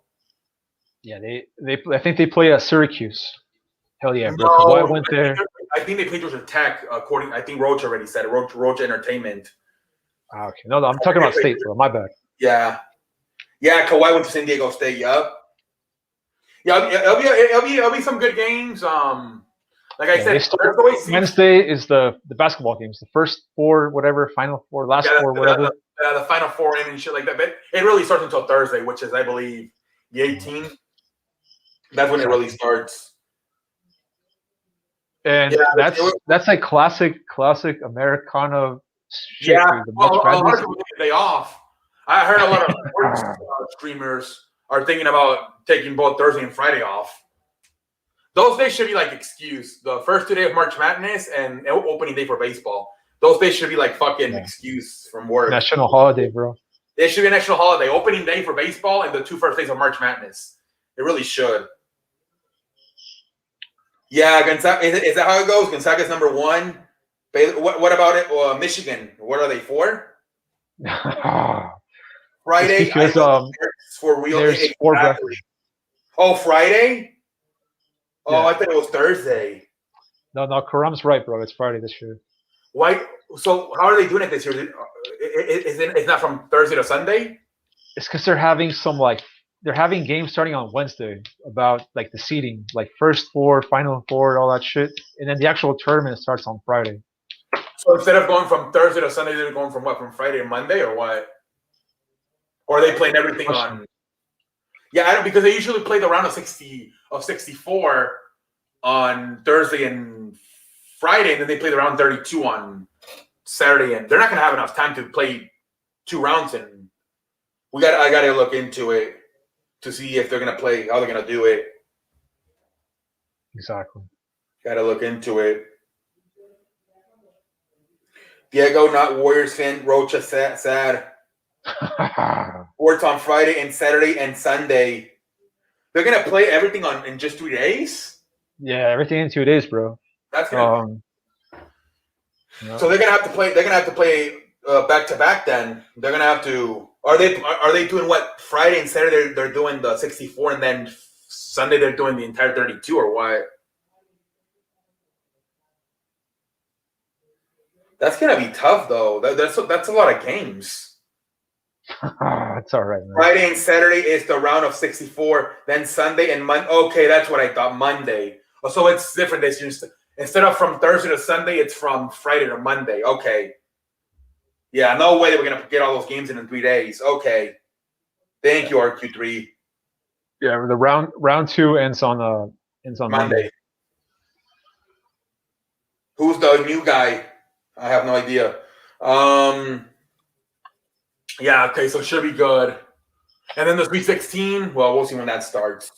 Yeah, I think they play at Syracuse. Hell yeah, bro. No, I went there. I think they played Georgia Tech. I think Roach already said it. Roach Entertainment. Okay, no, I'm talking about State, bro. My bad. Yeah. Kawhi went to San Diego State. Yup. Yeah, it'll be some good games. Like I said, Wednesday is the basketball games. The first 4, whatever, Final 4, last 4, whatever. The Final 4 and shit like that. But it really starts until Thursday, which is, I believe, the 18th. That's when it really starts. And that's like classic Americana shit. Yeah, a lot of people take the day off. I heard a lot of sports streamers are thinking about taking both Thursday and Friday off. Those days should be like excuse. The first 2 days of March Madness and opening day for baseball. Those days should be like fucking excuse from work. National holiday, bro. It should be a national holiday. Opening day for baseball and the 2 first days of March Madness. It really should. Yeah, Gonzaga. Is that how it goes? Gonzaga's number 1. What about it? Michigan. What are they for? Friday. Because for real. There's 4 exactly. Oh, Friday. Oh, yeah. I thought it was Thursday. No, Karam's right, bro. It's Friday this year. Why? So how are they doing it this year? It's not from Thursday to Sunday? It's because they're having games starting on Wednesday about like the seeding, like first 4, Final 4, all that shit, and then the actual tournament starts on Friday. So instead of going from Thursday to Sunday, they're going from what? From Friday to Monday, or what? Or are they playing everything on? Yeah, I don't, because they usually play the round of 64 on Thursday and Friday, and then they play the round 32 on Saturday, and they're not going to have enough time to play 2 rounds, and I got to look into it to see if they're going to play, how they're going to do it. Exactly. Got to look into it. Diego, not Warriors fan, Rocha, sad. Sports on Friday and Saturday and Sunday. They're going to play everything in just 3 days? Yeah, everything in 2 days, bro. That's gonna. So they're gonna have to play. They're gonna have to play back to back. Then they're gonna have to. Are they doing what? Friday and Saturday they're doing the 64, and then Sunday they're doing the entire 32, or what? That's gonna be tough, though. That's a lot of games. That's all right, man. Friday and Saturday is the round of 64. Then Sunday and Monday. Okay, that's what I thought. Monday. Oh, so it's different this year. Instead of from Thursday to Sunday, it's from Friday to Monday. Okay. Yeah, no way that we're going to get all those games in 3 days. Okay. Thank you, RQ3. Yeah, the round 2 ends on Monday. Who's the new guy? I have no idea. Yeah, okay, so it should be good. And then the Sweet 16, well, we'll see when that starts.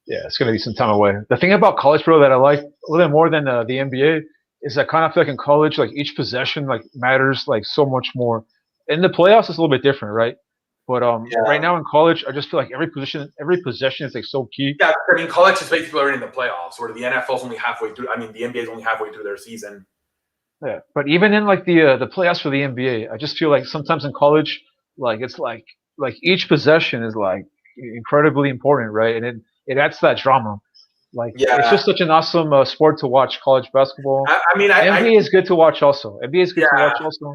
Yeah, it's gonna be some time away. The thing about college, bro, that I like a little bit more than the NBA is I kind of feel like in college, like each possession like matters like so much more. In the playoffs, it's a little bit different, right? But right Yeah. now in college, I just feel like every possession is like so key. Yeah, I mean, college is basically already in the playoffs, where the NFL's only halfway through. I mean, the NBA is only halfway through their season. Yeah, but even in like the playoffs for the NBA, I just feel like sometimes in college, like it's like each possession is like incredibly important, right? And it adds to that drama. Like it's Yeah. just such an awesome sport to watch college basketball. I mean, NBA is good to watch also. NBA is good to yeah, watch also,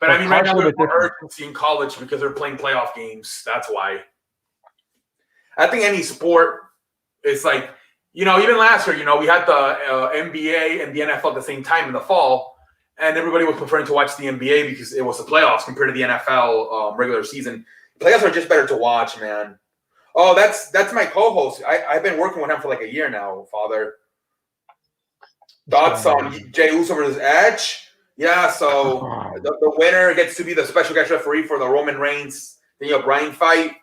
but I but mean, right college is now a little there's bit more different. urgency in college because they're playing playoff games. That's why. I think any sport is like, even last year, we had the NBA and the NFL at the same time in the fall, and everybody was preferring to watch the NBA because it was the playoffs compared to the NFL regular season. Playoffs are just better to watch, man. Oh, that's my co-host. I've been working with him for like a year now, Father. Thoughts on Jey Uso versus Edge? Yeah, so the winner gets to be the special guest referee for the Roman Reigns Daniel Bryan fight.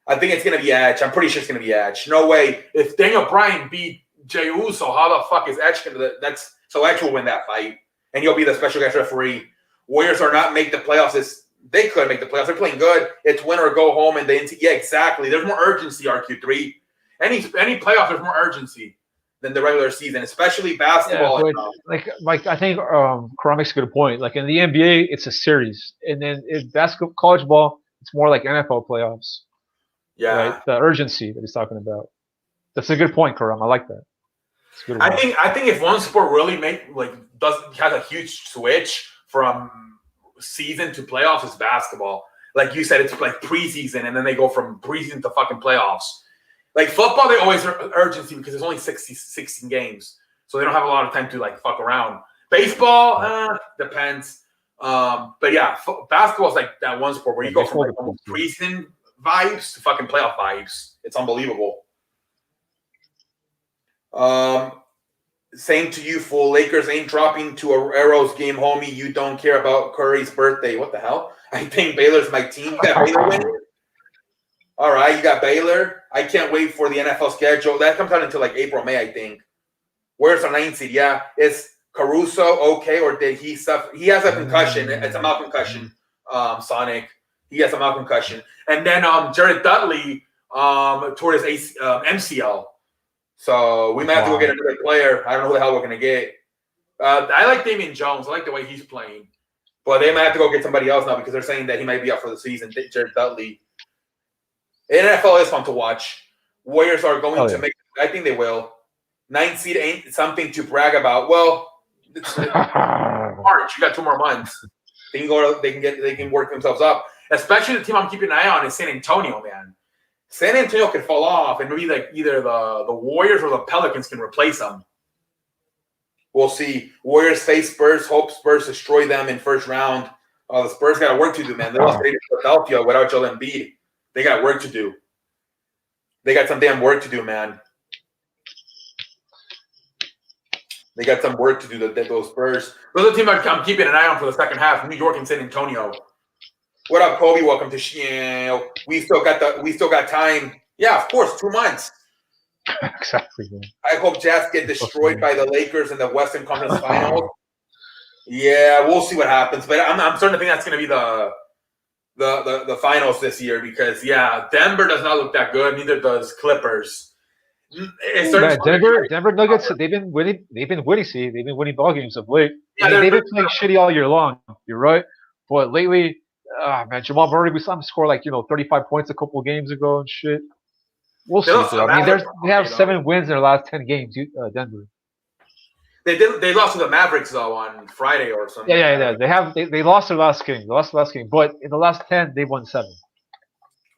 I think it's gonna be Edge. I'm pretty sure it's gonna be Edge. No way. If Daniel Bryan beat Jey Uso, how the fuck is Edge gonna? So Edge will win that fight, and he'll be the special guest referee. Warriors are not make the playoffs. They could make the playoffs. They're playing good. It's win or go home, and yeah, exactly. There's more urgency. RQ3. Any playoff, there's more urgency than the regular season, especially basketball. Yeah, but like I think Karam makes a good point. Like in the NBA, it's a series, and then in basketball, college ball, it's more like NFL playoffs. Yeah, right. The urgency that he's talking about. That's a good point, Karam. I like that. I think if one sport really has a huge switch from season to playoffs, is basketball. Like you said, it's like preseason, and then they go from preseason to fucking playoffs. Like football, they always urgency because there's only 16 games, so they don't have a lot of time to like fuck around. Baseball, depends. But yeah, basketball is like that one sport where you go from like preseason vibes to fucking playoff vibes. It's unbelievable. Same to you, fool. Lakers ain't dropping to a Arrows game, homie. You don't care about Curry's birthday. What the hell? I think Baylor's my team. You got Baylor winning? All right, you got Baylor. I can't wait for the NFL schedule. That comes out until like April, May, I think. Where's our 9th seed? Yeah. Is Caruso okay, or did he suffer? He has a concussion. It's a mild concussion, Sonic. He has a mild concussion. And then Jared Dudley tore his MCL. So we might have to go get another player. I don't know who the hell we're going to get. I like Damian Jones. I like the way he's playing. But they might have to go get somebody else now because they're saying that he might be out for the season, Jared Dudley. NFL is fun to watch. Warriors are going to make – I think they will. 9th seed ain't something to brag about. Well, it's March. You got 2 more months. They can work themselves up. Especially the team I'm keeping an eye on is San Antonio, man. San Antonio could fall off, and maybe like either the Warriors or the Pelicans can replace them. We'll see. Warriors face Spurs. Hope Spurs destroy them in first round. The Spurs got work to do, man. They lost to Philadelphia without Joel Embiid. They got work to do. They got some damn work to do, man. They got some work to do, those Spurs. Those are the teams I'm keeping an eye on for the second half, New York and San Antonio. What up, Kobe? Welcome to We still got time. Yeah, of course, 2 months. Exactly. Man. I hope Jazz get destroyed by the Lakers in the Western Conference Finals. Yeah, we'll see what happens. But I'm starting to think that's going to be the finals this year because Denver does not look that good. Neither does Clippers. Denver Nuggets. They've been winning. They've been winning ball games of late. Yeah, they've been playing shitty all year long. You're right, but lately. Man, Jamal Murray, we saw him score 35 points a couple of games ago and shit. We'll see. I mean, they have 7 wins in their last 10 games, Denver. They lost to the Mavericks though on Friday or something. Yeah. They lost their last game. But in the last 10, they won 7.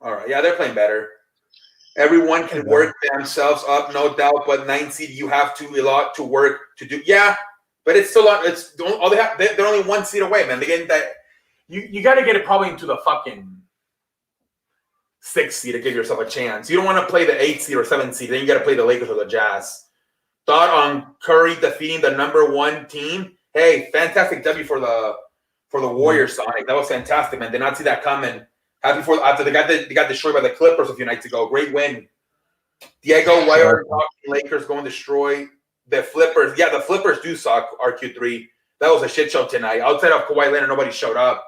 All right. Yeah, they're playing better. Everyone can work themselves up, no doubt. But 9th seed, you have a lot to work to do. Yeah, but it's still all they have. They're only 1 seed away, man. They get that. You got to get it probably into the fucking 6th seed to give yourself a chance. You don't want to play the 8th seed or 7th seed. Then you got to play the Lakers or the Jazz. Thought on Curry defeating the number 1 team? Hey, fantastic W for for the Warriors, Sonic. That was fantastic, man. Did not see that coming. After they got destroyed by the Clippers a few nights ago. Great win. Diego, why are Lakers going to destroy the Flippers? Yeah, the Flippers do suck, RQ3. That was a shit show tonight. Outside of Kawhi Leonard, nobody showed up.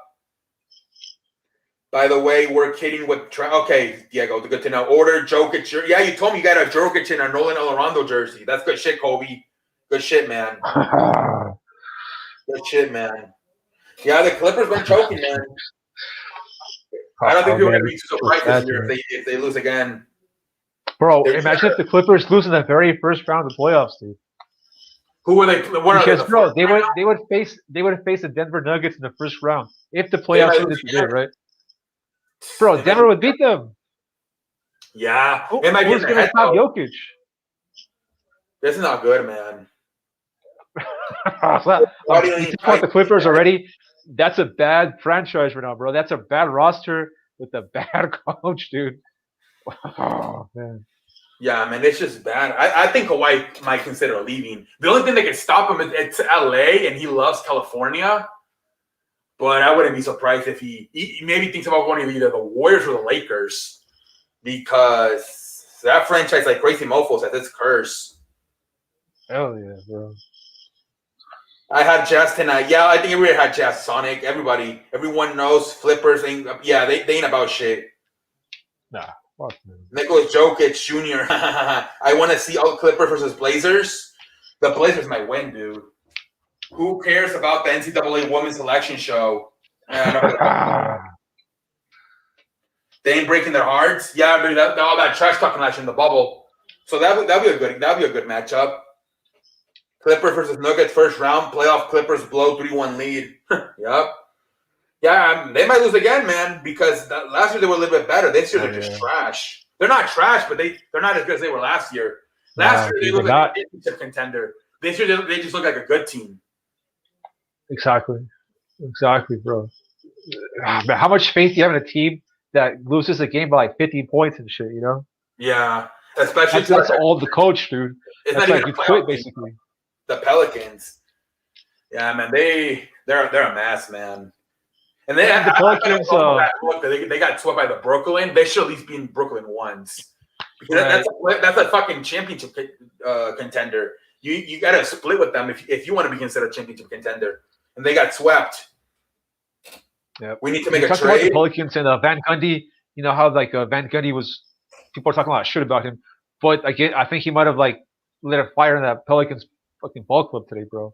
By the way, we're kidding with okay, Diego, good to know. Order Jokic. Yeah, you told me you got a Jokic and a Nolan Alorondo jersey. That's good shit, Kobe. Good shit, man. Good shit, man. Yeah, the Clippers been choking, man. I don't think people are going to be too surprised this year if they lose again. Bro, imagine if the Clippers lose in the very first round of the playoffs, dude. Who were they? Because bro, they would face the Denver Nuggets in the first round if the playoffs ended today, right? Bro, Denver would beat them. Yeah, who's going to stop Jokic? This is not good, man. You talk about the Clippers already. That's a bad franchise right now, bro. That's a bad roster with a bad coach, dude. Oh, man. Yeah, man, it's just bad. I think Kawhi might consider leaving. The only thing that can stop him is it's LA, and he loves California. But I wouldn't be surprised if he maybe thinks about going to either the Warriors or the Lakers, because that franchise, like Crazy Mofos, has its curse. Hell yeah, bro. I had Jazz tonight. Yeah, I think everybody had Jazz. Sonic, everyone knows Flippers ain't. Yeah, they ain't about shit. Nah, fuck man. Nicholas Jokic Jr. I want to see all Clippers versus Blazers. The Blazers might win, dude. Who cares about the NCAA Women's Selection Show? They ain't breaking their hearts. Yeah, dude, all that trash talking last year in the bubble. So that'd be a good matchup. Clippers versus Nuggets first round playoff. Clippers blow 3-1 lead. Yep. Yeah, they might lose again, man, because last year they were a little bit better. This year they're just trash. They're not trash, but they're not as good as they were last year. Last year they looked like a championship contender. This year they just look like a good team. Exactly, bro. But how much faith do you have in a team that loses a game by like 50 points and shit? You know? Yeah, especially that's all the coach, dude. It's that's not like even you quit basically. The Pelicans. Yeah, man, they're a mess, man. And they the Pelicans. They got swept by the Brooklyn. They should at least be in Brooklyn once. Because that's a fucking championship contender. You got to split with them if you want to be considered a championship contender. And they got swept. Yeah, we need to make a trade. About the Pelicans and Van Gundy. You know how Van Gundy was. People are talking a lot of shit about him, but again, I think he might have lit a fire in that Pelicans fucking ball club today, bro.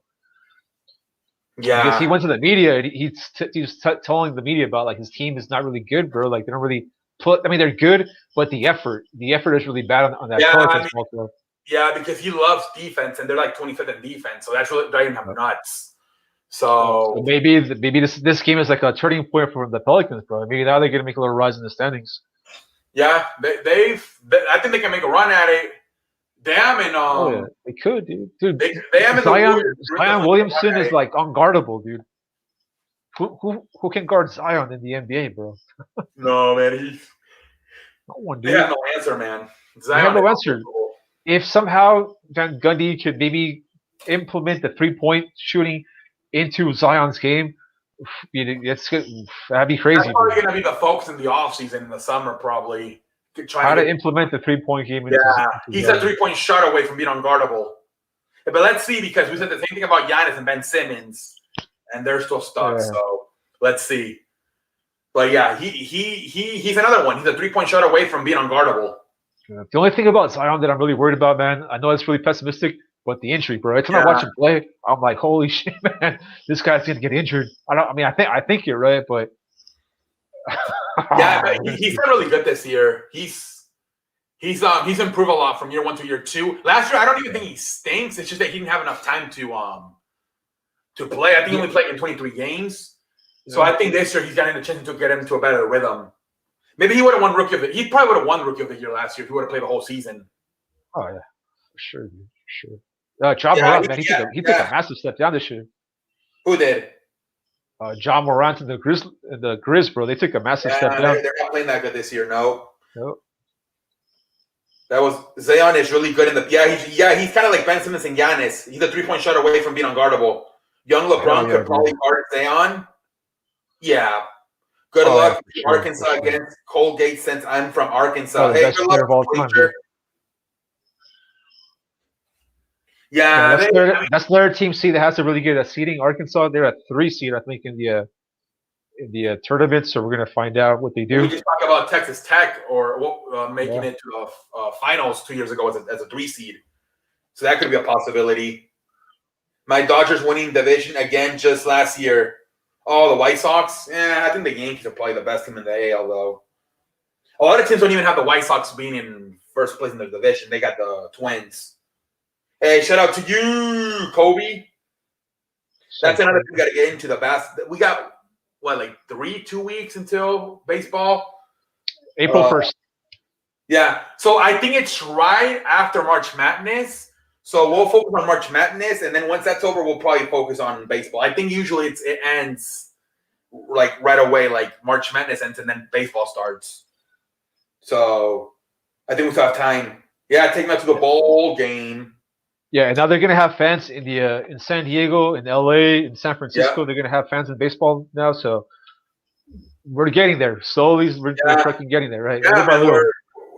Yeah, because he went to the media and he's telling the media about his team is not really good, bro. They don't really put. I mean, they're good, but the effort is really bad on that Pelicans ball club. Yeah, because he loves defense, and they're 25th in defense, so that's really driving him nuts. So maybe this game is a turning point for the Pelicans, bro. Maybe now they're gonna make a little rise in the standings. Yeah, I think they can make a run at it. Damn, and they could, dude. Zion Williamson is unguardable, dude. Who can guard Zion in the NBA, bro? No, man, no one, dude. They have no answer, man. Zion have no answer. If somehow Van Gundy could maybe implement the 3-point shooting into Zion's game, that'd be crazy. That's probably going to be the focus in the offseason in the summer, probably. How to implement the 3-point game. He's a 3-point shot away from being unguardable. But let's see, because we said the same thing about Giannis and Ben Simmons, and they're still stuck. Yeah. So let's see. But yeah, he's another one. He's a 3-point shot away from being unguardable. Yeah. The only thing about Zion that I'm really worried about, man, I know it's really pessimistic, but the injury, bro. Every time I watch him play, I'm like, holy shit, man, this guy's gonna get injured. I think you're right, but yeah, but he's been really good this year. He's improved a lot from year 1 to year 2. Last year, I don't even think he stinks. It's just that he didn't have enough time to play. I think he only played in 23 games. So I think this year he's gotten a chance to get into a better rhythm. Maybe he would have won Rookie of the Year. He probably would have won Rookie of the Year last year if he would have played the whole season. Oh yeah, for sure, dude. For sure. John Morant, man, he took a massive step down this year. Who did? John Morant and the Grizz, bro. They took a massive step down. They're not playing that good this year. No. Nope. That was Zion is really good in the he's kind of like Ben Simmons and Giannis. He's a 3-point shot away from being unguardable. Young LeBron could probably guard Zion. Yeah. Good Oh yeah, luck for to sure, for Arkansas sure. against Colgate since I'm from Oh, Arkansas. the Hey, best good luck, player of all time, dude. Major. Yeah, Yeah, that's their team seed that has a really good seeding. Arkansas, they're a 3 seed, I think, in the tournament. So we're gonna find out what they we do. just talked about Texas Tech or making Yeah. it to finals 2 years ago as a 3 seed. So that could be a possibility. My Dodgers winning division again just last year. Oh, the White Sox? Yeah, I think the Yankees are probably the best team in the AL, though. A lot of teams don't even have the White Sox being in first place in their division. They got the Twins. Hey, shout out to you, Kobe. That's another thing we got to get into the We got, like 2 weeks until baseball? April 1st. Yeah. So I think it's right after March Madness. So we'll focus on March Madness, and then once that's over, we'll probably focus on baseball. I think usually it ends like right away, like March Madness ends, and then baseball starts. So I think we still have time. Yeah, take them out to the bowl game. Yeah, and now they're gonna have fans in San Diego, in LA, in San Francisco. Yeah. They're gonna have fans in baseball now. So we're getting there slowly. We're fucking getting there, right? Yeah, Little by man, little.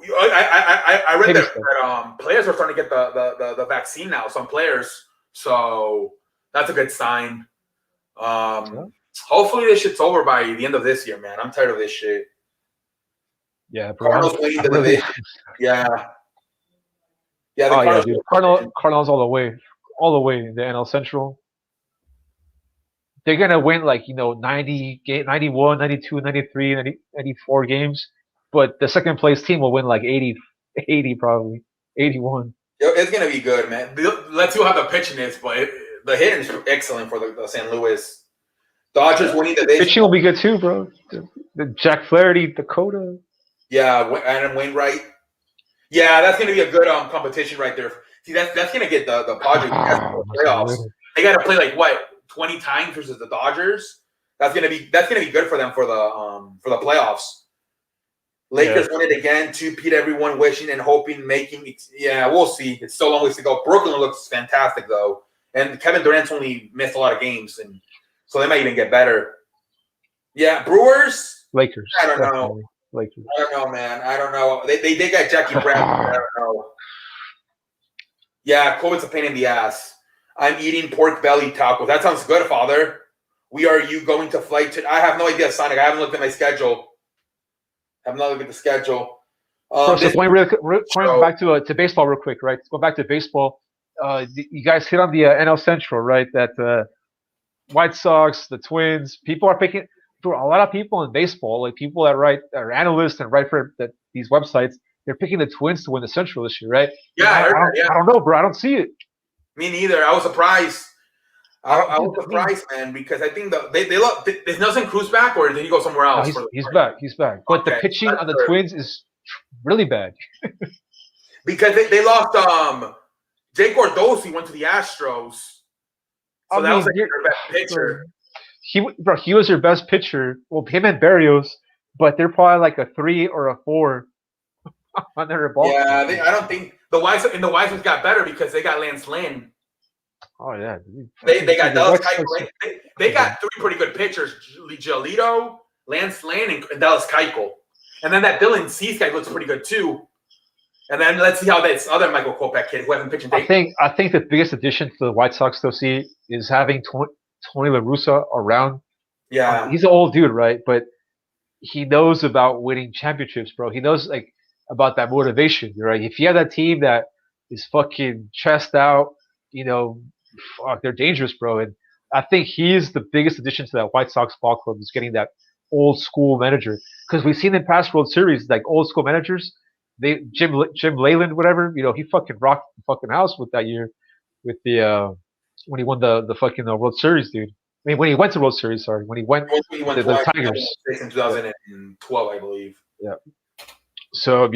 I read Baby that, steps. players are starting to get the vaccine now. Some players, so that's a good sign. Hopefully this shit's over by the end of this year, man. I'm tired of this shit. Yeah, bro. Cardinals winning the division. Yeah. Yeah, the Cardinals. Dude. Cardinals all the way, in the NL Central. They're gonna win 90 91, 92, 93, 90, 94 games, but the second place team will win 80 probably, 81. It's gonna be good, man. Let's see how the pitching is, but the hitting is excellent for the St. Louis Dodgers winning the division. Pitching will be good too, bro. The Jack Flaherty, Dakota. Yeah, Adam Wainwright. Yeah, that's gonna be a good competition right there. See, that's gonna get the Padres playoffs. They got to play 20 times versus the Dodgers. That's gonna be good for them for the playoffs. Lakers win it again. Two-peat, everyone wishing and hoping, making. Yeah, we'll see. It's still a long ways to go. Brooklyn looks fantastic though, and Kevin Durant's only missed a lot of games, and so they might even get better. Yeah, Brewers. Lakers. I don't know. Lakers. I don't know, man. I don't know. They got Jackie Brown. I don't know. Yeah, COVID's a pain in the ass. I'm eating pork belly tacos. That sounds good, Father. Are you going to flight to? I have no idea, Sonic. I haven't looked at my schedule. I have not looked at the schedule. So going back to baseball real quick, right? Let's go back to baseball. You guys hit on the NL Central, right? That White Sox, the Twins. People are picking. For a lot of people in baseball, like people that are analysts and write for these websites, they're picking the Twins to win the Central this year, right? Yeah, I don't know, bro. I don't see it. Me neither. I was surprised. I was surprised, man, because I think they love. Is Nelson Cruz back, or did he go somewhere else? No, he's back. He's back. But the pitching on the Twins is really bad. Because they lost. Jake Gordosi went to the Astros, so that was their best pitcher. He was their best pitcher. Well, him and Barrios, but they're probably like a 3 or a 4 on their ball. Yeah, I don't think the White Sox got better because they got Lance Lynn. Oh yeah, they got Dallas Keuchel. They got 3 pretty good pitchers: Giolito, Lance Lynn, and Dallas Keuchel. And then that Dylan Cease guy looks pretty good too. And then let's see how this other Michael Kopech kid who hasn't pitched in days. I think the biggest addition to the White Sox they'll see is having Tony La Russa around. Yeah, he's an old dude, right? But he knows about winning championships, bro. He knows about that motivation, right? If you have that team that is fucking chest out, fuck, they're dangerous, bro. And I think he's the biggest addition to that White Sox ball club is getting that old school manager. Because we've seen in past World Series, old school managers, Jim Leyland, whatever, he fucking rocked the fucking house with that year with the when he won the fucking World Series, dude. I mean, when he went to World Series, sorry, when he went to the Tigers in 2012, I believe. Yeah. So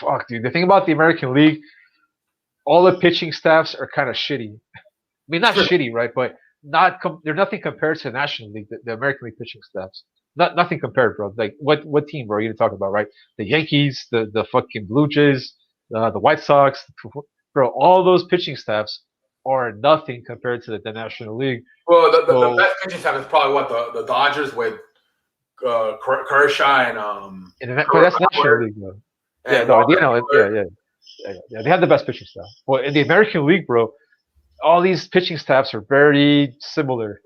fuck, dude. The thing about the American League, all the pitching staffs are kind of shitty. I mean, not shitty, right? But they're nothing compared to the National League, the American League pitching staffs. Nothing compared, bro. What team, bro, are you gonna talk about, right? The Yankees, the fucking Blue Jays, the White Sox, bro. All those pitching staffs are nothing compared to the National League. Well, the So best pitching staff is probably what the Dodgers with Kershaw and but that's National Howard League, though. Yeah, and no, Walker yeah, Buehler. yeah, yeah. They have the best pitching staff. But in the American League, bro, all these pitching staffs are very similar,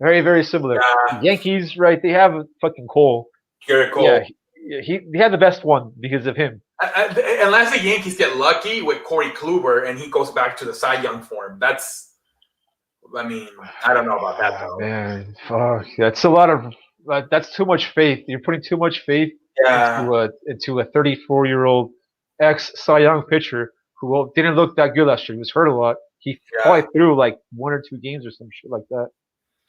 very very similar. The Yeah, Yankees, right? They have fucking Cole. Garrett Yeah, Cole. they had the best one because of him. Unless the Yankees get lucky with Corey Kluber and he goes back to the Cy Young form, that's. I mean, I don't know about that though. Man, fuck, that's a lot of. That's too much faith. You're putting too much faith Yeah, into a 34-year-old ex Cy Young pitcher who didn't look that good last year. He was hurt a lot. He yeah. probably threw like 1 or 2 games or some shit like that.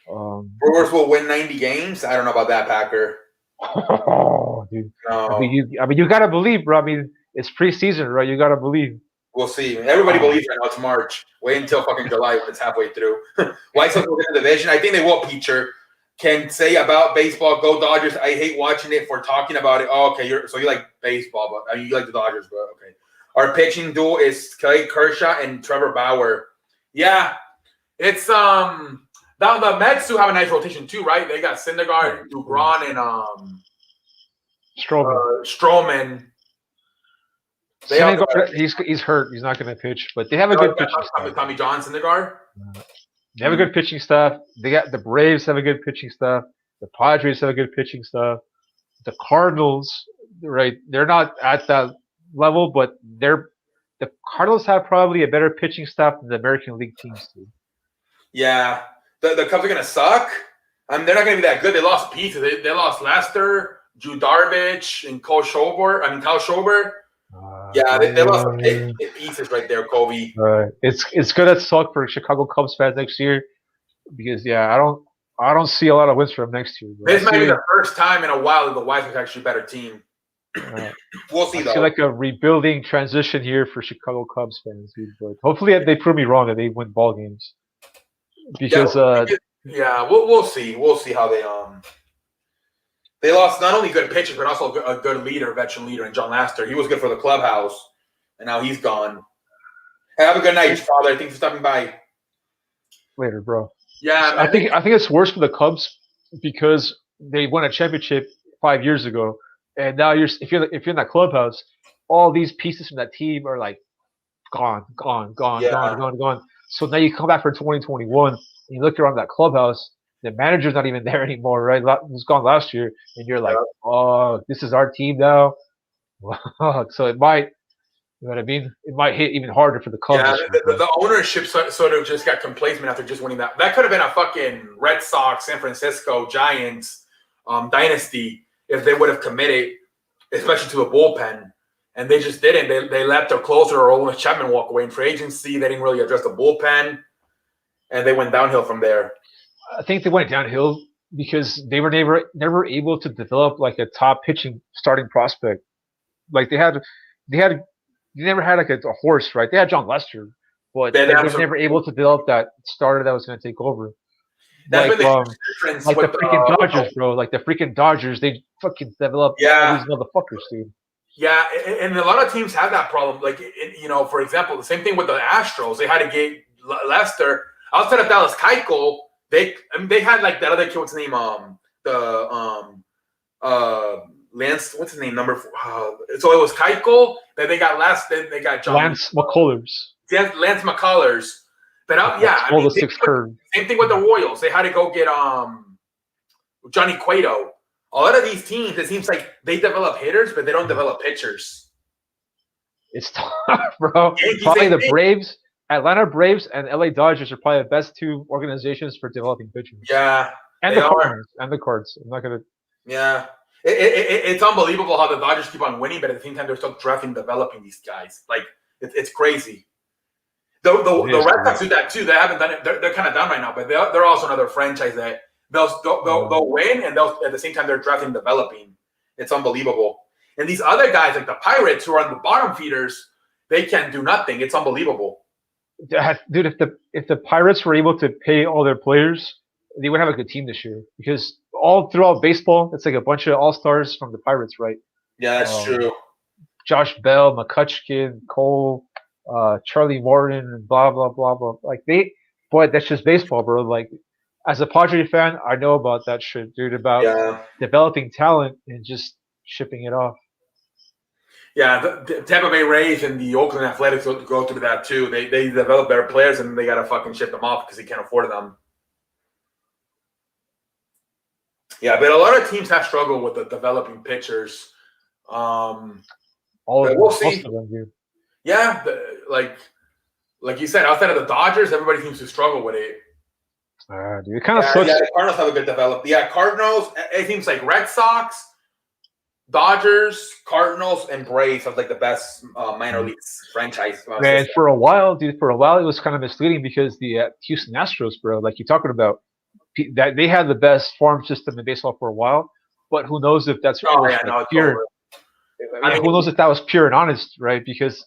Brewers will win 90 games. I don't know about that, Packer. Oh, dude. No, I mean, you gotta believe, bro. I mean, it's preseason, right? You gotta believe. we'll see. Everybody believes right now it's March. Wait until fucking July when it's halfway through. White Sox will win the division. I think they will, Peacher. Can say about baseball, go Dodgers. I hate watching it for talking about it. Oh, okay, so you like baseball, but I mean, you like the Dodgers, but okay. Our pitching duel is Clay Kershaw and Trevor Bauer. Yeah, it's the Mets do have a nice rotation too, right? They got Syndergaard, Durant, and Stroman. He's hurt. He's not going to pitch, but they have a good pitching staff. Tommy John, Syndergaard. They have a good pitching staff. They got the Braves have a good pitching staff. The Padres have a good pitching staff. The Cardinals, right? They're not at that level, but the Cardinals have probably a better pitching staff than the American League teams do. Yeah, the Cubs are gonna suck. They're not gonna be that good. They lost pieces. They lost Lester, Drew Darvish, and Kyle Schwarber. Yeah, they lost some big pieces right there, Kobe. It's gonna suck for Chicago Cubs fans next year because I don't see a lot of wins for them next year. This might be the first time in a while that the White Sox actually a better team. We'll see though. I feel like a rebuilding transition here for Chicago Cubs fans, dude. But hopefully they prove me wrong and they win ball games. Because we'll see. We'll see how they lost not only good pitchers, but also a good leader, veteran leader, in John Laster. He was good for the clubhouse, and now he's gone. Hey, have a good night, Father. Thanks for stopping by. Later, bro. Yeah, man. I think it's worse for the Cubs because they won a championship 5 years ago, and now if you're in that clubhouse, all these pieces from that team are like gone. So now you come back for 2021, and you look around that clubhouse. The manager's not even there anymore, right? He was gone last year, and you're like, oh, this is our team now. So it might, you know what I mean? It might hit even harder for the Cubs. Yeah, the ownership sort of just got complacent after just winning that. That could have been a fucking Red Sox, San Francisco Giants dynasty if they would have committed, especially to a bullpen. And they just didn't. They let their closer, Aroldis Chapman, walk away in free agency. They didn't really address the bullpen, and they went downhill from there. I think they went downhill because they were never able to develop like a top pitching starting prospect. Like they never had like a horse, right? They had John Lester, but they were never able to develop that starter that was going to take over. Like the freaking Dodgers, bro. Like the freaking Dodgers, they fucking developed all these motherfuckers, dude. Yeah, and a lot of teams have that problem. Like, for example, the same thing with the Astros. They had to get Lester outside of Dallas Keuchel. They had like that other kid. What's his name? Lance. What's his name? Number 4. So it was Keuchel. Then they got Then they got John Lance McCullers. Yeah, Lance McCullers. But same thing with the Royals. They had to go get Johnny Cueto. A lot of these teams, it seems like they develop hitters, but they don't develop pitchers. It's tough, bro. Probably the Braves, Atlanta Braves, and LA Dodgers are probably the best 2 organizations for developing pitchers. Yeah, and the Cards. I'm not gonna. Yeah, it's unbelievable how the Dodgers keep on winning, but at the same time they're still drafting, developing these guys. Like it's crazy. The Red Sox do that too. They haven't done it. They're kind of done right now, but they're also another franchise that. They'll win, and at the same time they're drafting, developing. It's unbelievable. And these other guys, like the Pirates, who are on the bottom feeders, they can do nothing. It's unbelievable. Dude, if the Pirates were able to pay all their players, they would have a good team this year. Because all throughout baseball, it's like a bunch of all-stars from the Pirates, right? Yeah, that's true. Josh Bell, McCutcheon, Cole, Charlie Morton, and blah blah blah blah. Like boy, that's just baseball, bro. Like as a Padre fan, I know about that shit, dude. About Yeah. developing talent and just shipping it off. Yeah, the Tampa Bay Rays and the Oakland Athletics go through that too. They develop better players and they gotta fucking ship them off because they can't afford them. Yeah, but a lot of teams have struggled with the developing pitchers. All of them, we'll see. most of them, dude. Yeah, like you said, outside of the Dodgers, everybody seems to struggle with it. Dude, it kind of sucks. Yeah, the Cardinals have a good developed. Yeah, Cardinals. It seems like Red Sox, Dodgers, Cardinals, and Braves have like the best minor leagues franchise. Man, for a while, dude, it was kind of misleading because the Houston Astros, bro, like you're talking about, that they had the best farm system in baseball for a while. But who knows if that's pure? I mean, who knows if that was pure and honest, right? Because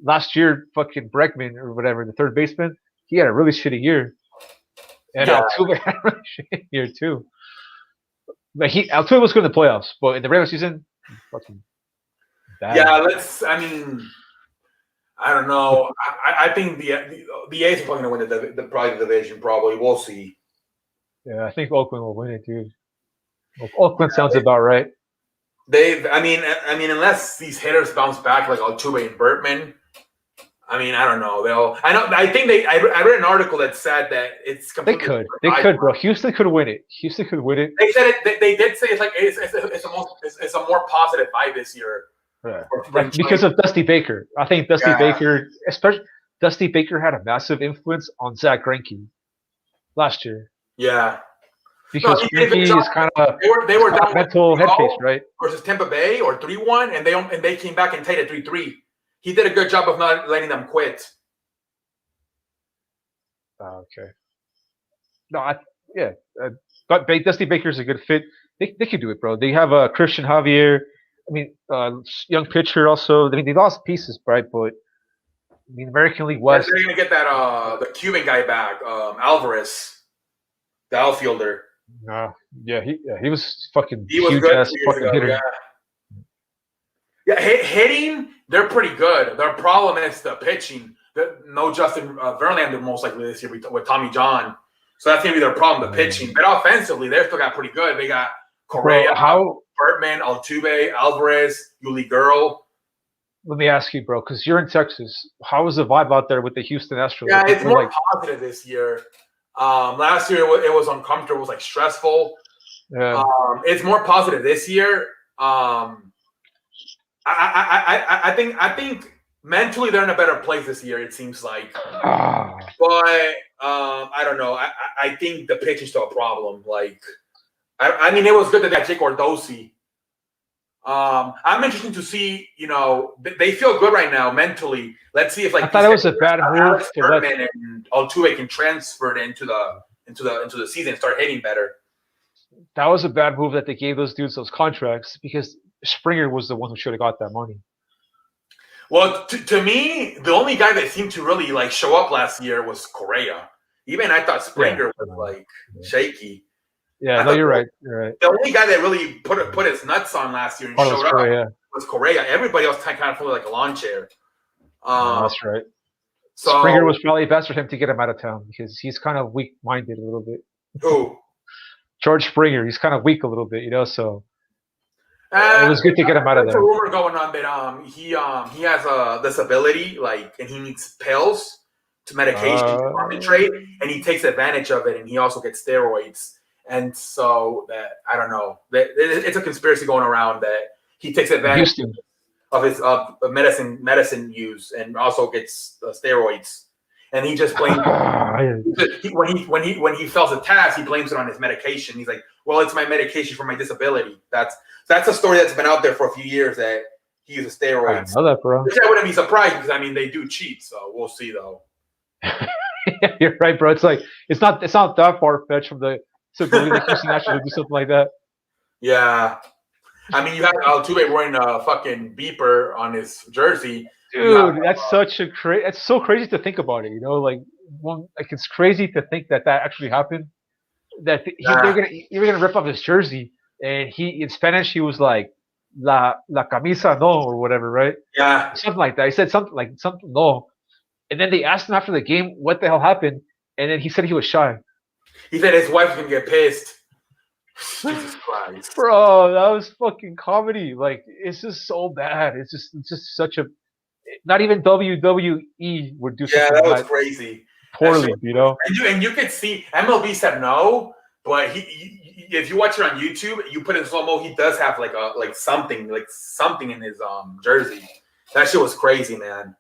last year, fucking Bregman or whatever, the third baseman, he had a really shitty year, and Altuve had a really shitty year too. But Altuve was good in the playoffs, but in the regular season, fucking bad. Yeah, I mean, I don't know. I think the A's are probably going to win probably the division. Probably, we'll see. Yeah, I think Oakland will win it, dude. Oakland sounds about right. I mean, unless these hitters bounce back like Altuve and Bertman, I mean, I don't know. I read an article that said that it's completely. They could, bro. Houston could win it. They said it. They did say it's like it's a more positive vibe this year. Yeah. Because of Dusty Baker. I think Baker, especially Dusty Baker, had a massive influence on Zach Greinke last year. Yeah. Because Greinke is kind of they were down mental headspace, right? Versus Tampa Bay or 3-1, and they came back and tied at 3-3. He did a good job of not letting them quit. Okay. No, but Dusty Baker's a good fit. They could do it, bro. They have Christian Javier. I mean, young pitcher also. I mean, they lost pieces, right? But I mean, American League West. They're gonna get that the Cuban guy back, Alvarez, the outfielder. He was fucking he was huge good ass fucking hitter. Yeah, hitting, they're pretty good. Their problem is the pitching. No Justin Verlander most likely this year with Tommy John. So that's going to be their problem, the pitching. But offensively, they're still got pretty good. They got Correa, Bertman, Altuve, Alvarez, Yuli Girl. Let me ask you, bro, because you're in Texas. How was the vibe out there with the Houston Astros? Yeah, it's more positive this year. Last year, it was uncomfortable. It was, like, stressful. Yeah. It's more positive this year. I think mentally they're in a better place this year. It seems like, but I don't know. I think the pitch is still a problem. Like, I mean, it was good that they got Jake Ordossi. I'm interested to see. You know, they feel good right now mentally. Let's see if I thought it was a bad move to let and Altuve can transfer it into the season and start hitting better. That was a bad move that they gave those dudes those contracts because Springer was the one who should have got that money. Well, to me, the only guy that seemed to really like show up last year was Correa. Even I thought Springer was like shaky. Yeah, you're right. You're right. The only guy that really put his nuts on last year and showed up was Correa. Everybody else kind of felt like a lawn chair. That's right. So Springer was probably best for him to get him out of town because he's kind of weak-minded a little bit. Who? George Springer. He's kind of weak a little bit, so it was good to get him out of there. There's a rumor going on that he has a disability, like, and he needs pills to medication to concentrate, and he takes advantage of it, and he also gets steroids. And so that I don't know. It's a conspiracy going around that he takes advantage of his medicine use and also gets steroids. And he just blames when he fails a test, he blames it on his medication. He's like, "Well, it's my medication for my disability." That's a story that's been out there for a few years that he uses steroids. I know that, bro. Which I wouldn't be surprised because I mean they do cheat, so we'll see though. Yeah, you're right, bro. It's like it's not that far fetched from the to believe that Houston actually would do something like that. Yeah, I mean you have Altuve wearing a fucking beeper on his jersey. Dude, that's it's so crazy to think about it. Like it's crazy to think that actually happened. That you're gonna rip off his jersey, and in Spanish he was like la camisa no or whatever, right? Yeah, something like that. He said something no, And then they asked him after the game what the hell happened, and then he said he was shy. He said his wife's gonna get pissed. Jesus Christ, Bro, that was fucking comedy. Like, it's just so bad. It's just such a. Not even WWE would do yeah, something that was that crazy. poorly, you know. And you could see MLB said no, but if you watch it on YouTube, you put in slow mo, he does have like something in his jersey. That shit was crazy, man.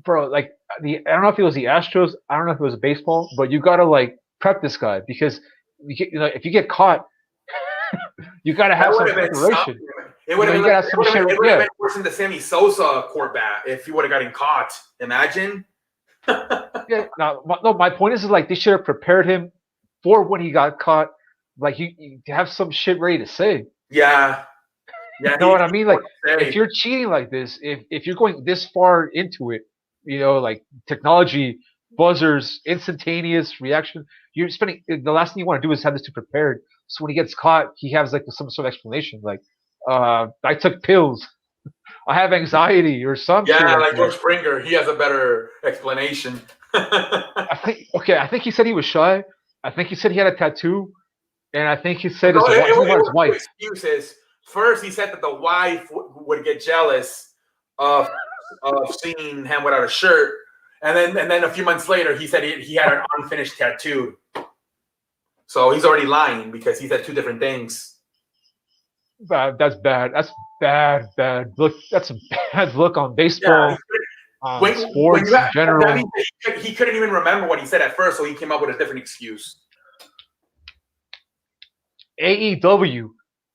Bro, like I don't know if it was the Astros, I don't know if it was baseball, but you gotta like prep this guy because if you get caught, you gotta have some preparation. It would have been worse than the Sammy Sosa court bat if he would have gotten caught. Imagine. Yeah, no. My point is like they should have prepared him for when he got caught. Like you have some shit ready to say. Yeah. You know what I mean? Like if you're cheating like this, if you're going this far into it, like technology, buzzers, instantaneous reaction, you're spending the last thing you want to do is have this to prepared. So when he gets caught, he has like some sort of explanation, like I took pills, I have anxiety, or something. Yeah, like George Springer, he has a better explanation. I think he said he was shy. I think he said he had a tattoo, and I think he said his wife. Excuses. First, he said that the wife would get jealous of seeing him without a shirt, and then a few months later, he said he had an unfinished tattoo. So he's already lying because he said two different things. That's bad. That's bad. Look, that's a bad look on baseball, on sports in general. He couldn't even remember what he said at first, so he came up with a different excuse. AEW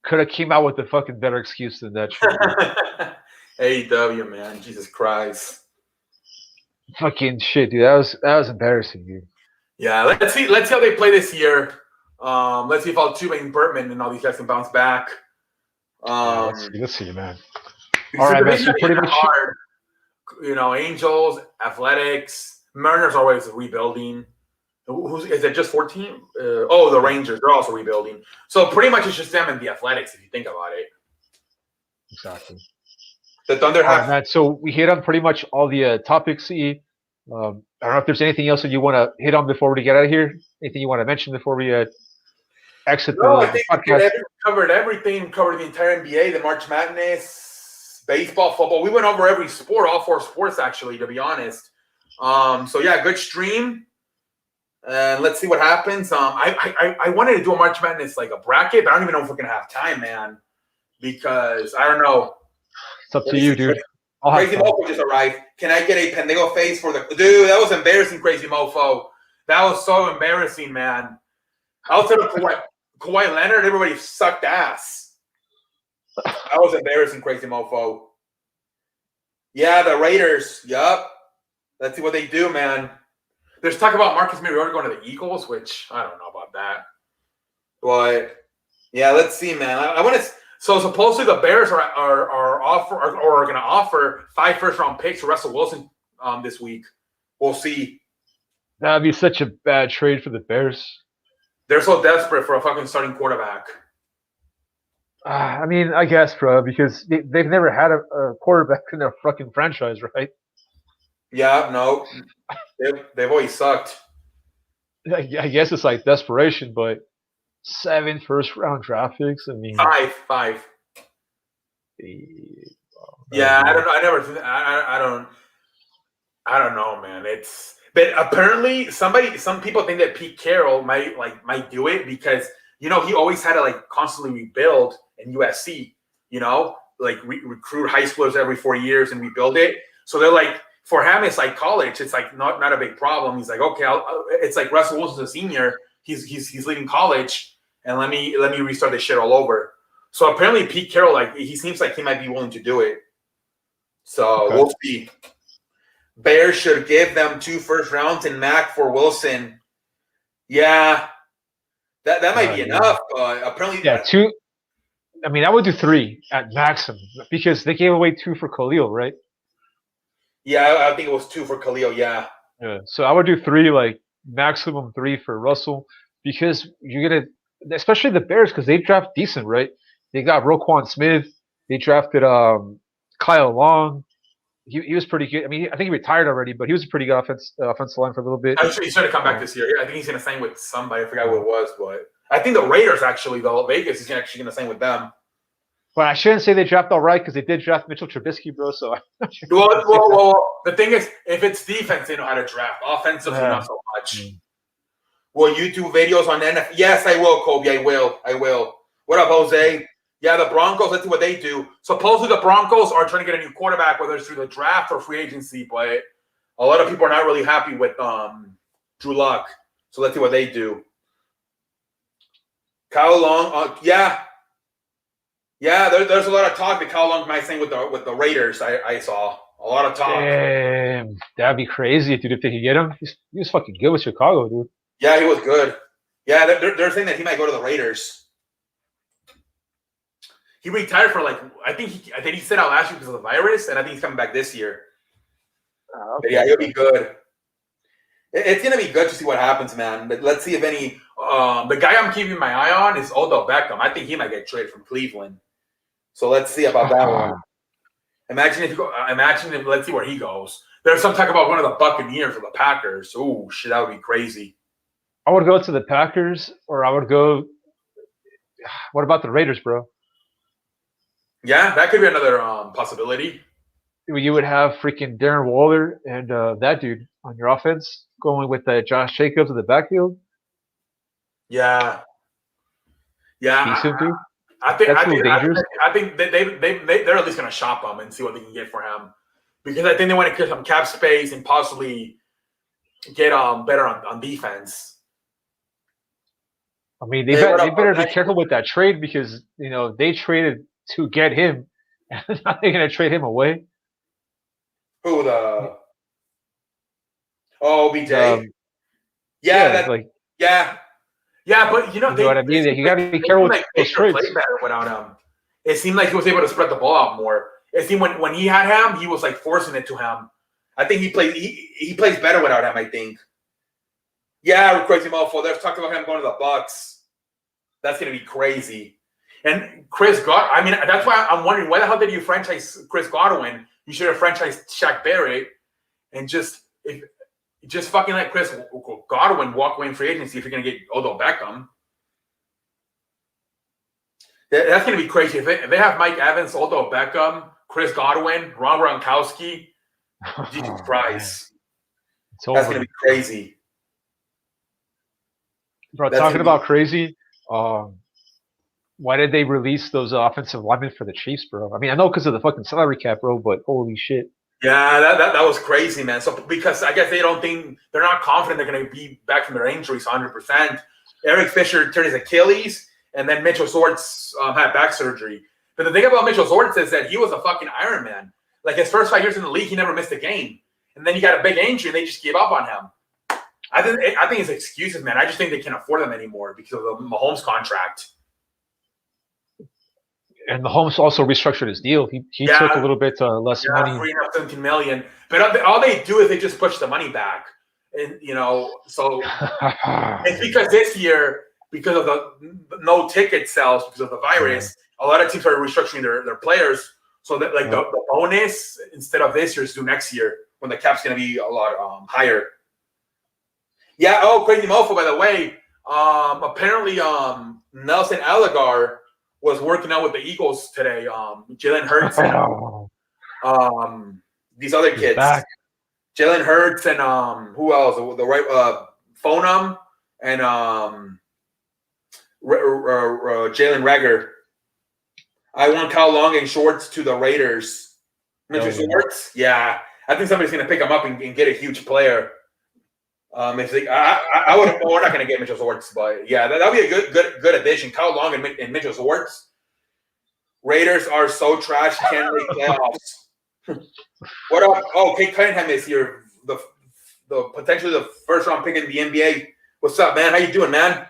could have came out with a fucking better excuse than that shit. AEW, man, Jesus Christ. Fucking shit, dude. That was embarrassing, dude. Yeah, let's see how they play this year. Let's see if Altuve and Bertman and all these guys can bounce back. Let's see, man. All right, man. So pretty much hard. Angels, Athletics, Mariners always rebuilding. Is it just 14? The Rangers. They're also rebuilding. So pretty much it's just them and the Athletics if you think about it. Exactly. The Thunder have. Matt, so we hit on pretty much all the topics. I don't know if there's anything else that you want to hit on before we get out of here. Anything you want to mention before we exit I the think podcast? we covered everything. Covered the entire NBA, the March Madness, baseball, football. We went over every sport, all four sports actually, to be honest. So yeah, good stream. And let's see what happens. I wanted to do a March Madness like a bracket, but I don't even know if we're gonna have time, man. Because I don't know. It's up to you, dude. Crazy Mofo just arrived. Can I get a pendejo face for the dude? That was embarrassing, Crazy Mofo. That was so embarrassing, man. Outside of Kawhi Leonard, everybody sucked ass. That was embarrassing, Crazy Mofo. Yeah, the Raiders. Yup. Let's see what they do, man. There's talk about Marcus Mariota going to the Eagles, which I don't know about that. But yeah, let's see, man. I want to. So supposedly the Bears are going to offer 5 first-round picks for Russell Wilson this week. We'll see. That'd be such a bad trade for the Bears. They're so desperate for a fucking starting quarterback. I mean, I guess, bro, because they've never had a quarterback in their fucking franchise, right? Yeah, no. They've always sucked. I guess it's like desperation, but 7 first-round draft picks. I mean, 5. Yeah, I don't know. I don't know, man. But apparently some people think that Pete Carroll might do it because he always had to constantly rebuild in USC. Recruit high schoolers every 4 years and rebuild it. So they're like, for him, it's like college. It's like not a big problem. He's like, okay, it's like Russell Wilson's a senior. He's leaving college, and let me restart this shit all over. So apparently, Pete Carroll, he seems like he might be willing to do it. So We'll see. Bears should give them 2 first rounds and Mac for Wilson. Yeah, that might be enough. Apparently, 2. I mean, I would do 3 at maximum because they gave away 2 for Khalil, right? Yeah, I think it was 2 for Khalil. Yeah. So I would do 3, maximum 3 for Russell, because you're gonna, especially the Bears, because they draft decent, right? They got Roquan Smith. They drafted Kyle Long. he was pretty good. I mean, I think he retired already, but he was a pretty good offensive line for a little bit. He's trying to come back this year. I think he's going to sign with somebody. I forgot who it was, but I think the Raiders actually, though, Vegas is actually going to sign with them. But I shouldn't say they drafted all right because they did draft Mitchell Trubisky, bro. So well, the thing is, if it's defense, they know how to draft. Offensively, not so much. Will you do videos on NFL? Yes, I will, Kobe. I will. What up, Jose? Yeah, the Broncos, let's see what they do. Supposedly the Broncos are trying to get a new quarterback, whether it's through the draft or free agency, but a lot of people are not really happy with Drew Luck. So let's see what they do. Kyle Long, there's a lot of talk that Kyle Long might sign with the Raiders. I saw a lot of talk. Damn, that'd be crazy, dude, if they could get him. He was fucking good with Chicago, dude. Yeah, he was good. Yeah, they're saying that he might go to the Raiders. He retired for I think he sit out last year because of the virus, and I think he's coming back this year. Okay. But yeah, he'll be good. It's gonna be good to see what happens, man. But let's see if any. The guy I'm keeping my eye on is Odell Beckham. I think he might get traded from Cleveland. So let's see about that one. Imagine if let's see where he goes. There's some talk about one of the Buccaneers or the Packers. Oh shit, that would be crazy. I would go to the Packers, or I would go. What about the Raiders, bro? Yeah, that could be another possibility. You would have freaking Darren Waller and that dude on your offense going with Josh Jacobs in the backfield. Yeah. Decent, dude. I think they're at least going to shop him and see what they can get for him, because I think they want to clear some cap space and possibly get better on defense. I mean, they better be careful with that trade, because they traded to get him, and now they're going to trade him away. Who OBJ? Yeah, but you know what I mean. You got to be careful with those trades. Played better without him. It seemed like he was able to spread the ball out more. It seemed when he had him, he was forcing it to him. I think he plays better without him. I think. Yeah, crazy mofo. There's talk about him going to the Bucs. That's gonna be crazy. And Chris Godwin. I mean, that's why I'm wondering, why the hell did you franchise Chris Godwin? You should have franchised Shaq Barrett and just fucking let Chris Godwin walk away in free agency if you're going to get Odell Beckham. That's going to be crazy. If they have Mike Evans, Odell Beckham, Chris Godwin, Ron Gronkowski, Jesus Christ. That's going to be crazy. Bro, talking about crazy, why did they release those offensive linemen for the Chiefs, bro? I mean, I know because of the fucking salary cap, bro, but holy shit. Yeah, that was crazy, man. So because I guess they're not confident they're going to be back from their injuries 100%. Eric Fisher turned his Achilles, and then Mitchell Schwartz had back surgery. But the thing about Mitchell Schwartz is that he was a fucking Iron Man. Like his first 5 years in the league, he never missed a game, and then he got a big injury, and they just gave up on him. I think it's excuses, man. I just think they can't afford them anymore because of the Mahomes contract. And Mahomes also restructured his deal. He took a little bit less money. $17 million. But all they do is they just push the money back. And, so it's because this year, because of the no ticket sales, because of the virus, a lot of teams are restructuring their players. So that the bonus, instead of this year, is due next year when the cap's going to be a lot higher. Yeah. Oh, crazy mofo, by the way. Apparently, Nelson Aguilar was working out with the Eagles today. Jalen Hurts and these other kids. Jalen Hurts and who else? The right Fonum and Jalen Reagor. I want Kyle Long and Shorts to the Raiders. Mitchell Schwartz? Yeah. I think somebody's going to pick him up and get a huge player. We're not going to get Mitchell Schwartz, but yeah, that'll be a good addition. Kyle Long and Mitchell Schwartz. Raiders are so trash, can't make playoffs. What up? Oh, Kate Cunningham is here. The potentially the first round pick in the NBA. What's up, man? How you doing, man?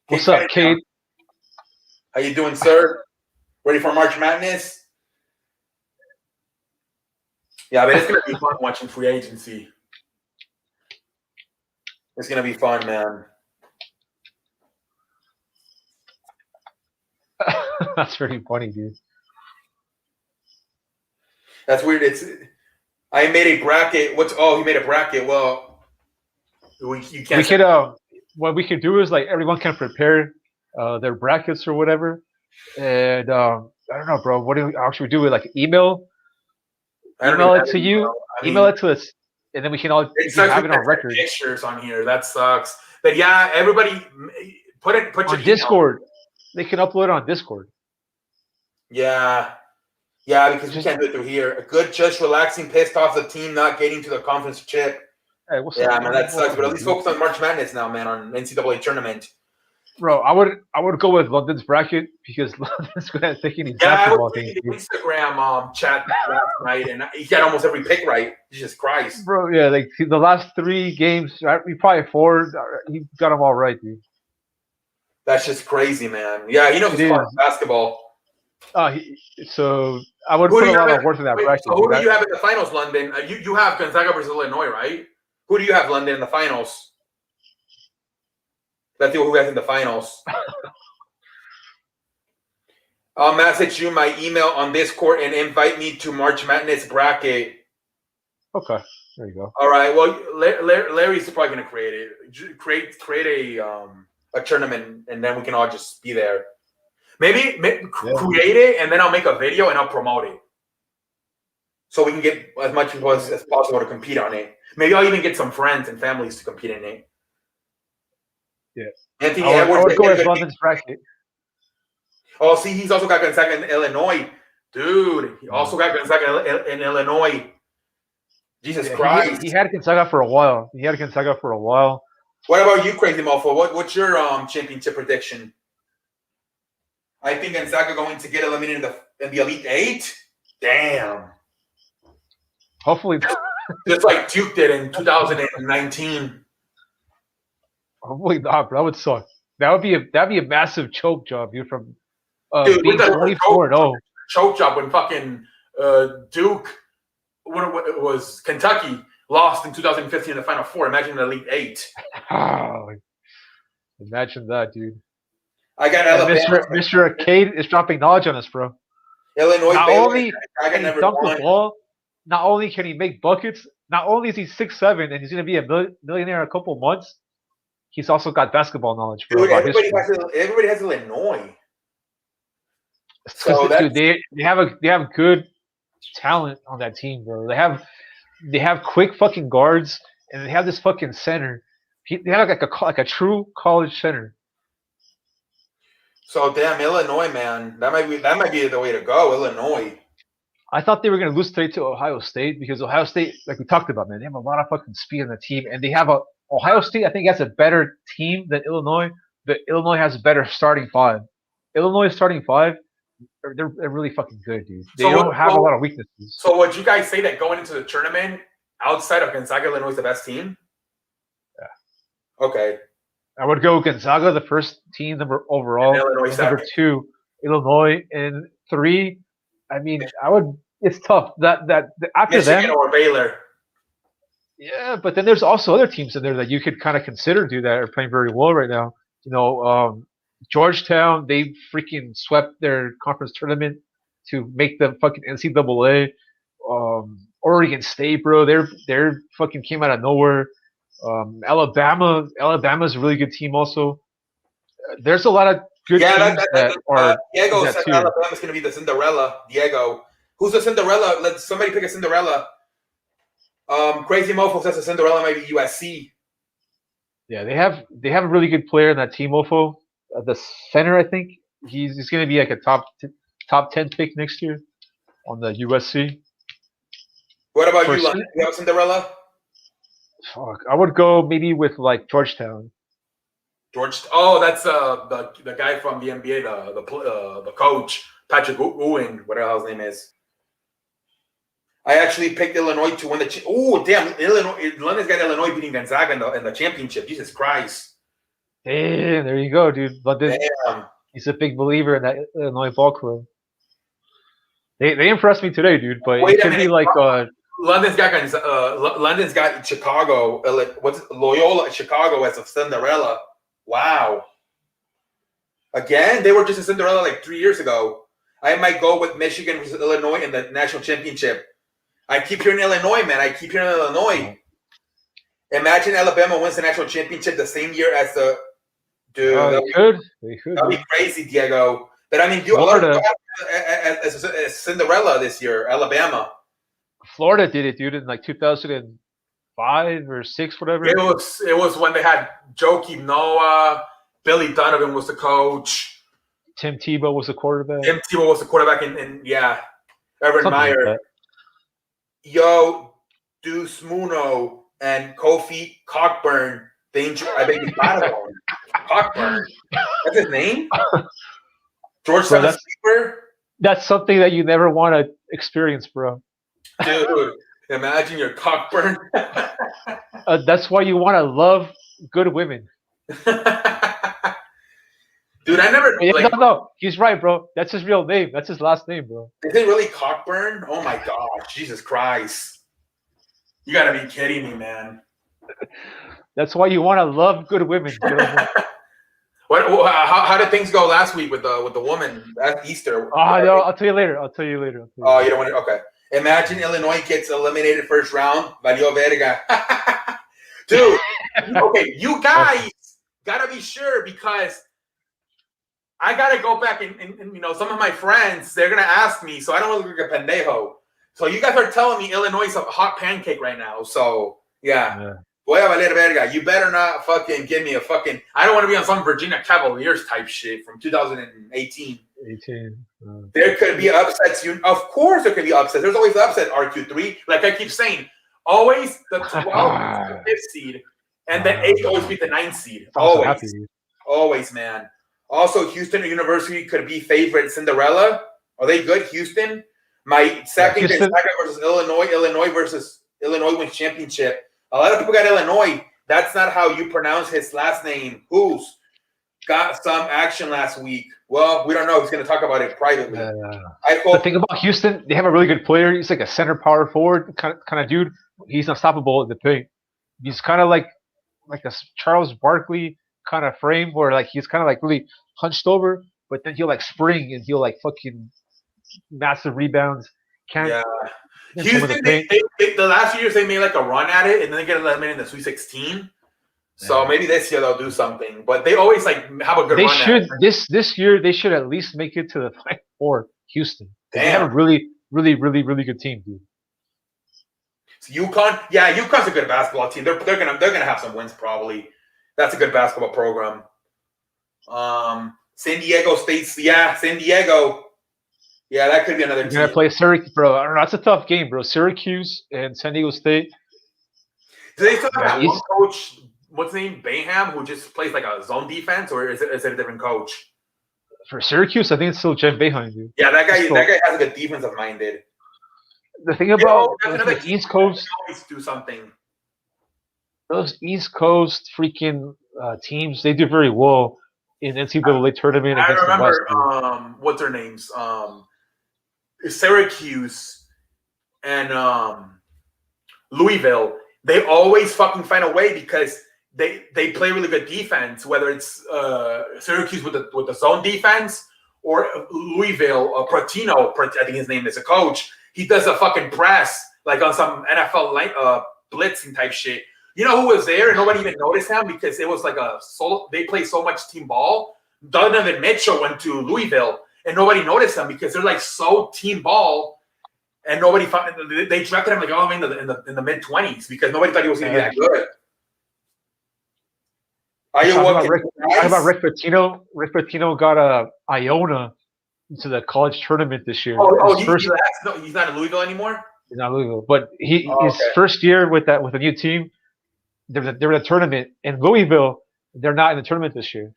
What's up, Kate? How you doing, sir? Ready for March Madness? Yeah, but it's gonna be fun watching free agency. It's gonna be fun, man. That's pretty funny, dude. That's weird. I made a bracket. He made a bracket. Well, you can't. We could what we could do is like everyone can prepare their brackets or whatever, and I don't know, bro. What do we actually do? With like email I don't even it have to it, you, I email mean, it to us, and then we can have it on record. Pictures on here. That sucks. But yeah, everybody put your On email. Discord. They can upload it on Discord. Yeah, because we can't do it through here. A good, just relaxing, pissed off the team not getting to the conference chip. Hey, what's Yeah, up, man, that sucks. But at least focus on March Madness now, man, on NCAA tournament. Bro, I would go with London's bracket because London's good at thinking these basketball things. I was the Instagram chat last night, and he got almost every pick right. Jesus Christ, bro! Yeah, like the last 3 games, probably 4. He got them all right, dude. That's just crazy, man. Yeah, he knows his basketball. So I would put a lot of work in that bracket. So who do you have in the finals, London? You have Gonzaga versus Illinois, right? Who do you have, London, in the finals? Let's see who has in the finals. I'll message you my email on Discord and invite me to March Madness bracket. Okay, there you go. All right. Well, Larry's probably going to create it. Create a tournament, and then we can all just be there. Maybe create it, and then I'll make a video and I'll promote it, so we can get as much people as possible to compete on it. Maybe I'll even get some friends and families to compete in it. Yeah. Anthony I Edwards. would go with London's bracket. Oh, see, he's also got Gonzaga in Illinois. Dude, he also got Gonzaga in Illinois. Jesus Christ. He had Gonzaga for a while. What about you, Crazy Mofo? What's your championship prediction? I think Gonzaga going to get eliminated in the Elite Eight. Damn. Hopefully. Just like Duke did in 2019. Hopefully not, bro. That would suck. That'd be a massive choke job, dude. From being 24-0. Choke job when fucking Duke, when it was Kentucky, lost in 2015 in the Final Four. Imagine the Elite Eight. Oh, imagine that, dude. I got Alabama. Mr. Arcade is dropping knowledge on us, bro. Illinois. Not only can he dunk the ball, not only can he make buckets, not only is he 6'7" and he's going to be a millionaire in a couple months, he's also got basketball knowledge, bro. Dude, everybody has Illinois. So dude, they have good talent on that team, bro. They have quick fucking guards, and they have this fucking center. They have like a true college center. So damn, Illinois, man, that might be the way to go. Illinois. I thought they were gonna lose today to Ohio State because Ohio State, like we talked about, man, they have a lot of fucking speed on the team, and they have Ohio State. I think has a better team than Illinois, but Illinois has a better starting 5. Illinois starting 5. They're really fucking good, dude. They don't have a lot of weaknesses. So would you guys say that going into the tournament, outside of Gonzaga, Illinois is the best team? Yeah. Okay. I would go Gonzaga, the first team overall. Illinois number 2, Illinois, and 3. I mean, It's tough. That after Michigan them or Baylor. Yeah, but then there's also other teams in there that you could kind of consider that are playing very well right now. You know, Georgetown, they freaking swept their conference tournament to make the fucking NCAA. Oregon State, bro, they're fucking came out of nowhere. Alabama's a really good team also. There's a lot of good teams that are. Diego said Alabama's going to be the Cinderella. Diego, who's the Cinderella? Let somebody pick a Cinderella. Crazy Mofo says the Cinderella might be USC. Yeah, they have a really good player in that team, Mofo. The center, I think he's going to be like a top 10 pick next year on the USC. What about you, Lon? You have a Cinderella? Fuck, I would go maybe with like Georgetown. Oh, that's the guy from the NBA, the coach, Patrick Ewing, whatever the hell his name is. I actually picked Illinois to win the. Oh, damn! London's got Illinois beating Gonzaga in the championship. Jesus Christ! Damn, there you go, dude. London, he's a big believer in that Illinois ball club. They impressed me today, dude. But it could be like London's got Chicago. What's Loyola Chicago as a Cinderella? Wow. Again, they were just a Cinderella like 3 years ago. I might go with Michigan versus Illinois in the national championship. I keep hearing Illinois, man. I keep hearing Illinois. Imagine Alabama wins the national championship the same year as the dude. They could. That'd be crazy, Diego. But I mean, a lot of as Cinderella this year, Alabama. Florida did it, dude, in like 2005 or 6, whatever. It was when they had Joakim Noah, Billy Donovan was the coach. Tim Tebow was the quarterback. And yeah, Urban Meyer. Like Yo, Deuce Muno and Kofi Cockburn. I beg your pardon. Cockburn. That's his name? George Sleeper? That's something that you never want to experience, bro. Dude, imagine your Cockburn. That's why you want to love good women. Dude, I never. No, he's right, bro. That's his real name. That's his last name, bro. Is it really Cockburn? Oh my gosh, Jesus Christ! You gotta be kidding me, man. That's why you want to love good women. How did things go last week with the woman at Easter? Oh, no, I'll tell you later. Oh, you don't want to? Okay. Imagine Illinois gets eliminated first round. Valió verga. Dude, okay, you guys gotta be sure because I gotta go back and some of my friends, they're gonna ask me, so I don't look like a pendejo. So you guys are telling me Illinois is a hot pancake right now. So yeah. Voy a valer verga. You better not fucking give me a fucking. I don't want to be on some Virginia Cavaliers type shit from 2018. There could be upsets. Of course, there could be upsets. There's always upset. RQ3, like I keep saying, always the 12th, the 5th seed, and the 8th always beat the 9th seed. Always, man. Also, Houston University could be favorite Cinderella. Are they good, Houston? My second versus Illinois. Illinois wins championship. A lot of people got Illinois. That's not how you pronounce his last name. Who's got some action last week? Well, we don't know. He's going to talk about it privately. The thing about Houston, they have a really good player. He's like a center power forward kind of dude. He's unstoppable in the paint. He's kind of like a Charles Barkley kind of frame where like he's kind of like really hunched over, but then he'll like spring and he'll like fucking massive rebounds. Houston, the last few years they made like a run at it, and then they get eliminated in the Sweet 16. So maybe this year they'll do something. But they always like have a good run. They should this year. They should at least make it to the Final Four. Houston. They have a really, really, really, really good team, dude. So UConn's a good basketball team. They're gonna have some wins probably. That's a good basketball program. San Diego State, San Diego. Yeah, that could be another team. You're going to play Syracuse, bro. I don't know. That's a tough game, bro. Syracuse and San Diego State. Do they still have one coach, what's his name, Bayham, who just plays like a zone defense, or is it a different coach? For Syracuse, I think it's still Jen Boeheim, dude. Yeah, that guy has a good defensive minded. The thing about the East Coast, always do something. Those East Coast freaking teams, they do very well in NCAA tournament. I remember what's their names? Syracuse and Louisville. They always fucking find a way because they play really good defense. Whether it's Syracuse with the zone defense or Louisville, Pratino, I think his name is a coach. He does a fucking press like on some NFL blitzing type shit. You know who was there and nobody even noticed him because it was like they play so much team ball. Donovan Mitchell went to Louisville and nobody noticed him because they're like so team ball, and nobody they drafted him like all the way in the mid-20s because nobody thought he was going to be that good. How about Rick Pitino? Rick Pitino got Iona into the college tournament this year. He's not in Louisville anymore. He's not in Louisville, but his first year with a new team, they're in a tournament in Louisville. They're not in the tournament this year.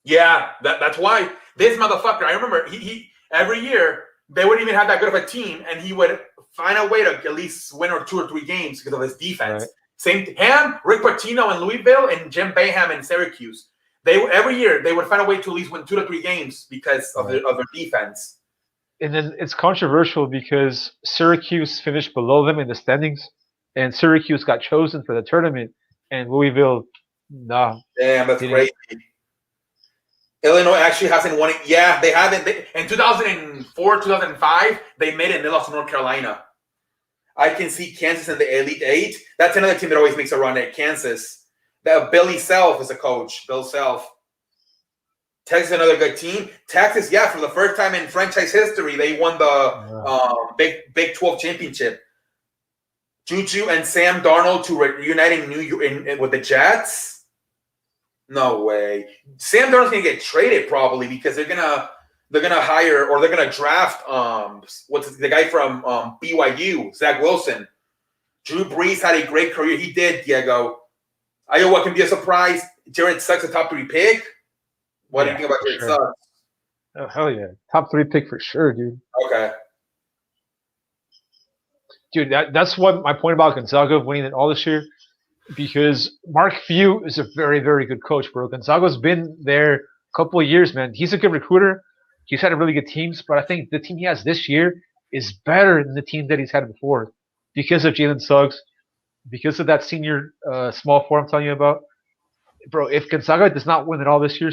Yeah, that's why this motherfucker. I remember he every year they wouldn't even have that good of a team, and he would find a way to at least win 2 or 3 games because of his defense. Right. Same him, Rick Pitino in Louisville, and Jim Boeheim in Syracuse. Every year they would find a way to at least win 2 to 3 games because of their defense. And then it's controversial because Syracuse finished below them in the standings, and Syracuse got chosen for the tournament, and Louisville, nah. Damn, that's crazy. Illinois actually hasn't won it. Yeah, they haven't. In 2004, 2005, they made it and they lost to North Carolina. I can see Kansas in the Elite Eight. That's another team that always makes a run at Kansas. Billy Self is a coach. Bill Self. Texas is another good team. Texas, yeah, for the first time in franchise history, they won the Big 12 championship. Juju and Sam Darnold to reuniting New York with the Jets. No way. Sam Darnold's gonna get traded probably because they're gonna hire or they're gonna draft what's the guy from BYU, Zach Wilson. Drew Brees had a great career. He did, Diego. Iowa can be a surprise. Jared Sucks a top 3 pick. What do you think about Jared Sucks? Oh hell yeah, top 3 pick for sure, dude. Okay. Dude, that's what my point about Gonzaga winning it all this year, because Mark Few is a very, very good coach, bro. Gonzaga's been there a couple of years, man. He's a good recruiter. He's had really good teams, but I think the team he has this year is better than the team that he's had before because of Jalen Suggs, because of that senior small four I'm telling you about. Bro, if Gonzaga does not win it all this year,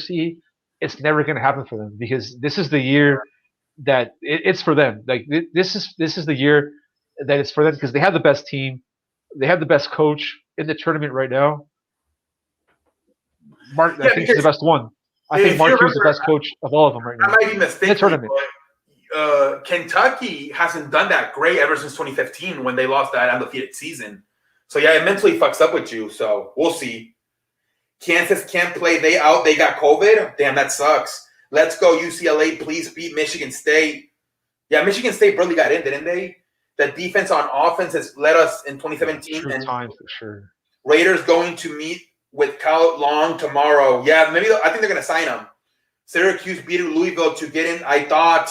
it's never going to happen for them because this is the year that it's for them. Like this is the year that it's for them because they have the best team, they have the best coach in the tournament right now. Mark, I think he's the best one. I think Mark Hughes is the best coach of all of them right now. I might be mistaken. In the tournament. But, Kentucky hasn't done that great ever since 2015 when they lost that undefeated season. So yeah, it mentally fucks up with you. So we'll see. Kansas can't play. They got COVID. Damn, that sucks. Let's go UCLA. Please beat Michigan State. Yeah, Michigan State barely got in, didn't they? The defense on offense has led us in 2017. True time for sure. Raiders going to meet with Kyle Long tomorrow. Yeah, I think they're going to sign him. Syracuse beat Louisville to get in. I thought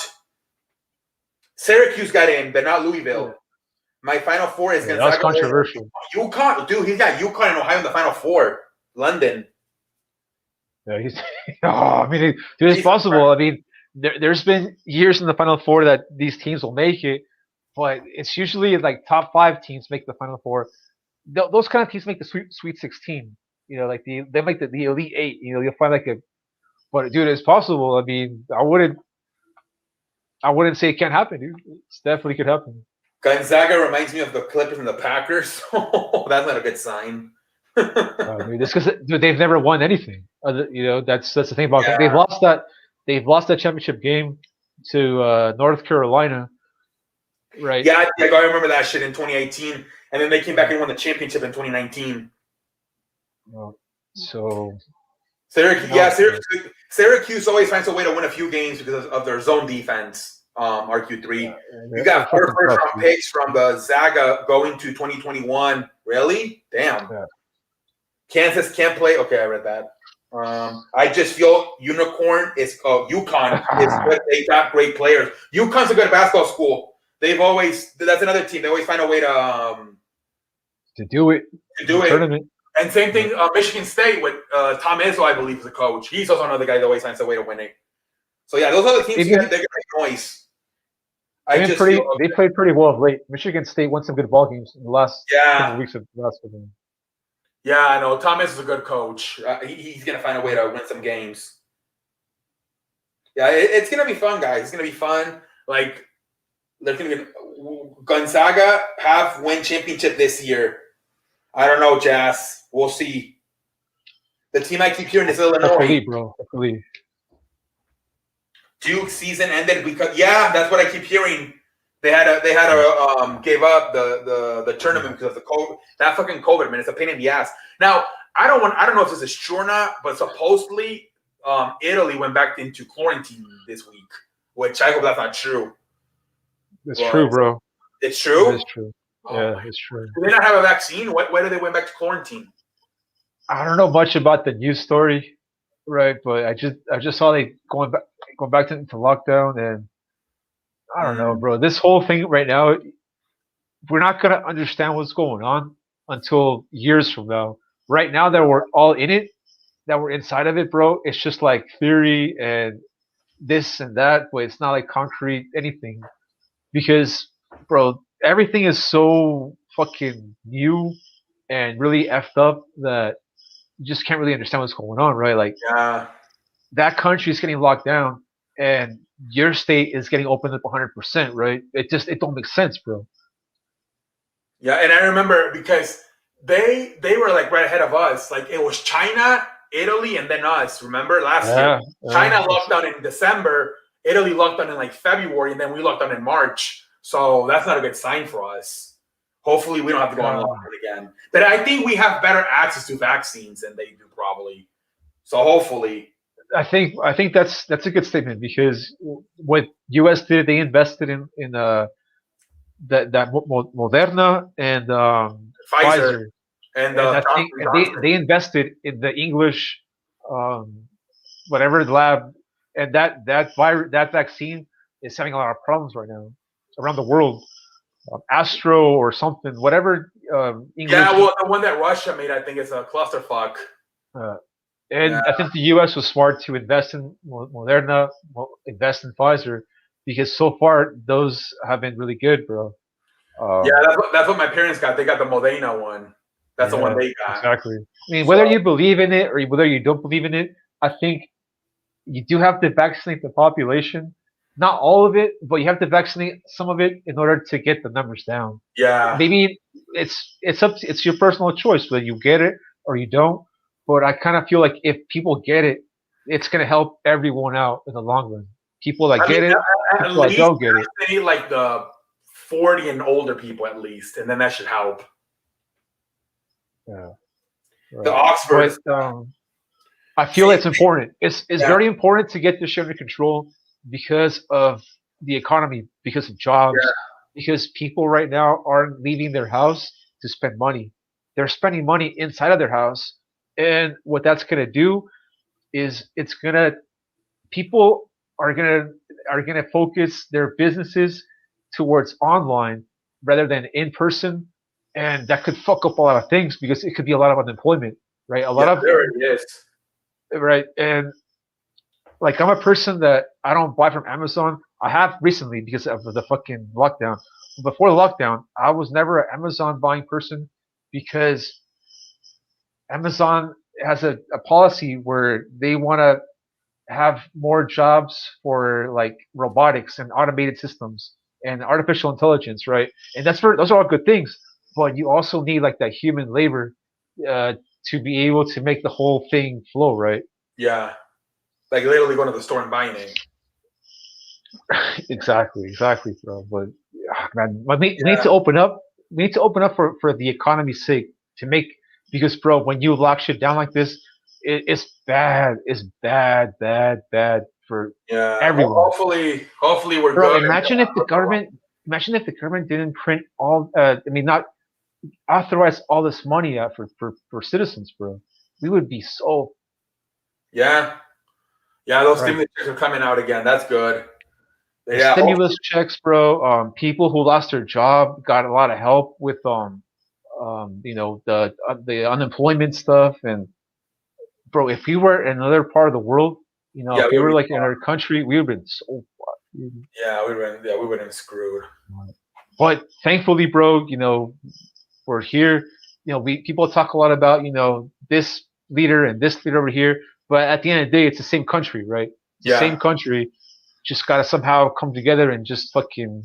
Syracuse got in, but not Louisville. Yeah. My Final Four is Gonzaga. That's controversial. UConn, dude, he's got UConn and Ohio in the Final Four. London. Yeah, dude, it's possible. I mean, there's been years in the Final Four that these teams will make it, but it's usually like top 5 teams make the Final Four. Those kind of teams make the Sweet 16. You know, like they make the Elite 8. You know, you'll find but dude, it's possible. I mean, I wouldn't say it can't happen, dude. It definitely could happen. Gonzaga reminds me of the Clippers and the Packers. That's not a good sign. Dude, it's because they've never won anything. You know, that's the thing about them. They've lost that championship game to North Carolina, right? Yeah, I remember that shit in 2018, and then they came back and won the championship in 2019. So Syracuse always finds a way to win a few games because of their zone defense. RQ3, you got 4 first-round picks from the Zaga going to 2021. Really? Damn. Yeah. Kansas can't play. Okay, I read that. I just feel UConn is good. They got great players. UConn's a good basketball school. That's another team. They always find a way to do it. Tournament. And same thing, Michigan State with Tom Izzo, I believe, is a coach. He's also another guy that always finds a way to win it. So yeah, those are the teams they're going to make noise. They played pretty well of late. Michigan State won some good ball games in the last couple weeks of basketball. Yeah, I know. Thomas is a good coach. He's going to find a way to win some games. Yeah, it's going to be fun, guys. It's going to be fun. Like, they're going to Gonzaga have win championship this year. I don't know, Jazz. We'll see. The team I keep hearing is Illinois. That's elite, bro. That's elite. Duke season ended because that's what I keep hearing. They had to gave up the tournament because of the COVID. That fucking COVID, man, it's a pain in the ass. Now I don't know if this is true or not, but supposedly Italy went back into quarantine this week, which I hope that's not true. It's true, bro. It's true. It is true. Yeah, it's true. Do they not have a vaccine? Why do they went back to quarantine? I don't know much about the news story, right? But I just saw they going back into lockdown, and I don't know, bro. This whole thing right now, we're not gonna understand what's going on until years from now. Right now that we're all in it, that we're inside of it, bro, it's just like theory and this and that, but it's not like concrete anything. Because, bro, everything is so fucking new and really effed up that you just can't really understand what's going on, right? Like, that country is getting locked down, and your state is getting opened up 100%, right? It don't make sense, bro. Yeah, and I remember because they were like right ahead of us. Like it was China, Italy, and then us. Remember last year, China locked down in December, Italy locked down in like February, and then we locked down in March. So that's not a good sign for us. Hopefully, we don't have to go on lockdown again. But I think we have better access to vaccines than they do, probably. So hopefully, I think that's a good statement because what U.S. did, they invested in Moderna and Pfizer Pfizer, and and I think Johnson and Johnson. they invested in the English whatever lab, and that vaccine is having a lot of problems right now around the world. Astro or something, whatever English. Yeah, well, the one that Russia made, I think, is a clusterfuck. Uh, and I think the U.S. was smart to invest in Moderna, invest in Pfizer, because so far those have been really good, bro. Yeah, that's what my parents got. They got the Modena one. That's the one they got. Exactly. I mean, whether you believe in it or whether you don't believe in it, I think you do have to vaccinate the population. Not all of it, but you have to vaccinate some of it in order to get the numbers down. Yeah. Maybe it's your personal choice whether you get it or you don't. But I kind of feel like if people get it, it's gonna help everyone out in the long run. People that get it, people that don't get it. They need like the 40 and older people at least, and then that should help. Yeah. Right. The Oxford. But, I feel it's important. It's very important to get this shit under control because of the economy, because of jobs, because people right now aren't leaving their house to spend money. They're spending money inside of their house, and what that's gonna do is people are gonna focus their businesses towards online rather than in person, and that could fuck up a lot of things because it could be a lot of unemployment, right? A lot of there it is. Right, and like I'm a person that I don't buy from Amazon. I have recently because of the fucking lockdown. Before the lockdown, I was never an Amazon buying person because Amazon has a policy where they want to have more jobs for like robotics and automated systems and artificial intelligence, right? And those are all good things, but you also need like that human labor uh, to be able to make the whole thing flow, right? Yeah, like literally going to the store and buying it. Exactly, bro. But man, we need to open up. We need to open up for the economy's sake to make because, bro, when you lock shit down like this, it's bad. It's bad for everyone. Hopefully we're bro, good. Imagine if the government didn't print all. Not authorize all this money out for citizens, bro. We would be so. Yeah, those stimulus checks are coming out again. That's good. The stimulus checks, bro. People who lost their job got a lot of help with the unemployment stuff. And bro, if we were in another part of the world, if we were like in another country, we would have been so fucked. Yeah, we would have been screwed. But thankfully, bro, we're here. People talk a lot about this leader and this leader over here, but at the end of the day, it's the same country, right? It's the same country. Just gotta somehow come together and just fucking.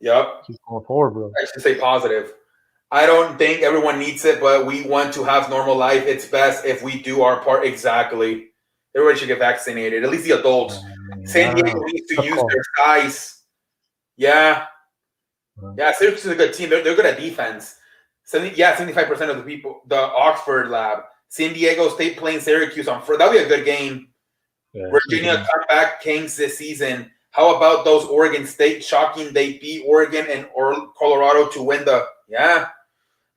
Yep. Keep going forward, bro. I should say positive. I don't think everyone needs it, but we want to have normal life. It's best if we do our part. Exactly. Everybody should get vaccinated. At least the adults. San Diego needs to use their size. Yeah. Yeah, Syracuse is a good team. They're good at defense. 75% of the people. The Oxford lab. San Diego State playing Syracuse on Friday. That'll be a good game. Yeah, Virginia comeback Kings this season. How about those Oregon State? Shocking. They beat Oregon and Colorado to win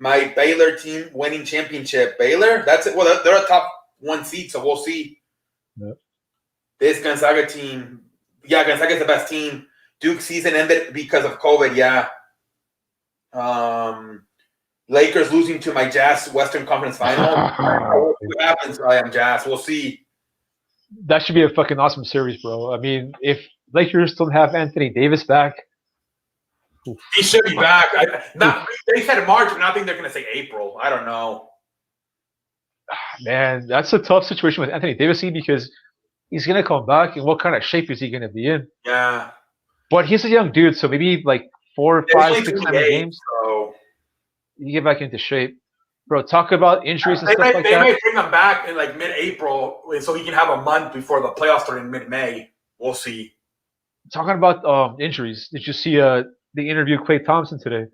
my Baylor team winning championship. Baylor? That's it. Well, they're a top 1 seed, so we'll see. Yep. This Gonzaga team. Yeah, Gonzaga's the best team. Duke season ended because of COVID, yeah. Lakers losing to my Jazz Western Conference Final. What happens? I am Jazz. We'll see. That should be a fucking awesome series, bro. I mean, if Lakers don't have Anthony Davis back, he should be back. They said March, but I think they're going to say April. I don't know. Man, that's a tough situation with Anthony Davis because he's going to come back, and what kind of shape is he going to be in? Yeah. But he's a young dude, so maybe like 4, 5, 6, 7 games, so you get back into shape. Bro, talk about injuries and stuff like that. They might bring him back in like mid-April so he can have a month before the playoffs start in mid-May. We'll see. Talking about injuries, did you see the interview with Klay Thompson today?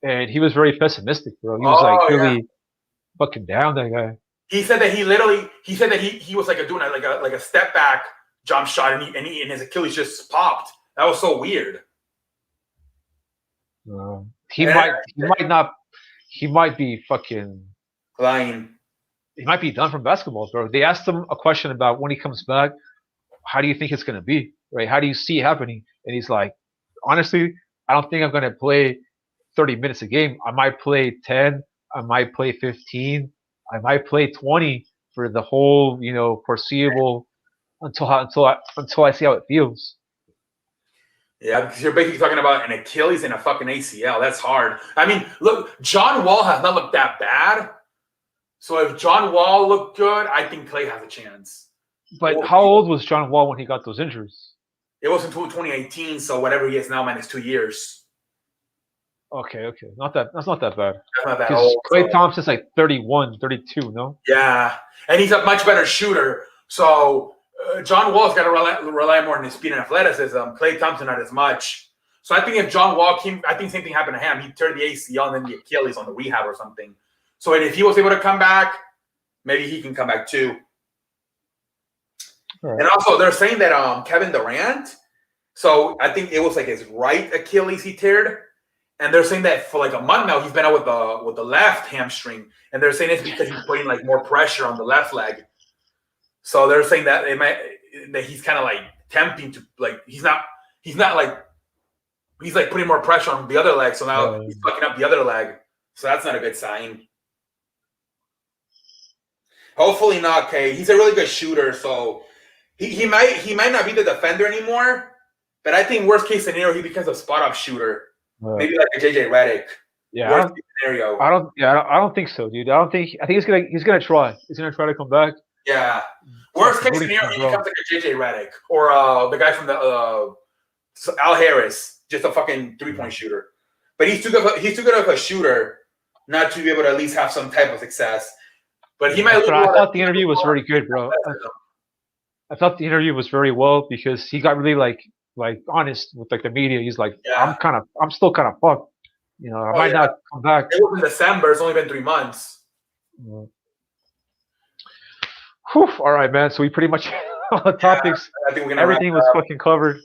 And he was very pessimistic, bro. He was really fucking down, that guy. He said that he was like doing a step back jump shot and his Achilles just popped. That was so weird. He might be fucking lying. He might be done from basketball, bro. They asked him a question about when he comes back, how do you think it's gonna be? Right? How do you see it happening? And he's like, honestly, I don't think I'm gonna play 30 minutes a game. I might play 10, I might play 15, I might play 20 for the whole, foreseeable until I see how it feels. Yeah, because you're basically talking about an Achilles and a fucking ACL. That's hard. I mean, look, John Wall has not looked that bad. So if John Wall looked good, I think Klay has a chance. But how old was John Wall when he got those injuries? It was in 2018, so whatever he is now minus 2 years. Okay. That's not that bad. That's not that old. Klay Thompson's like 31, 32, no? Yeah, and he's a much better shooter. So John Wall's got to rely more on his speed and athleticism. Klay Thompson not as much. So I think if John Wall came, I think same thing happened to him. He turned the ACL and then the Achilles on the rehab or something. So if he was able to come back, maybe he can come back too. Right. And also, they're saying that Kevin Durant, so I think it was like his right Achilles he teared, and they're saying that for like a month now he's been out with the left hamstring, and they're saying it's because he's putting like more pressure on the left leg. So they're saying that he's kind of like tempting to like he's like putting more pressure on the other leg, so now he's fucking up the other leg. So that's not a good sign. Hopefully not, Kay. He's a really good shooter, so he might not be the defender anymore. But I think worst case scenario, he becomes a spot up shooter, maybe like a JJ Redick. Yeah, worst case scenario. I don't think so, dude. I think he's gonna try. He's gonna try to come back. Yeah. Worst case scenario, he becomes like a JJ Redick or the guy from the Al Harris, just a fucking 3-point shooter. But he's too good of a shooter not to be able to at least have some type of success. But he might. I thought the interview was very good, bro. I thought the interview was very well because he got really like honest with like the media. He's like, I'm still kind of fucked. I might not come back. It was in December. It's only been 3 months. Whew. All right, man. So we pretty much all the topics. I think everything was fucking covered.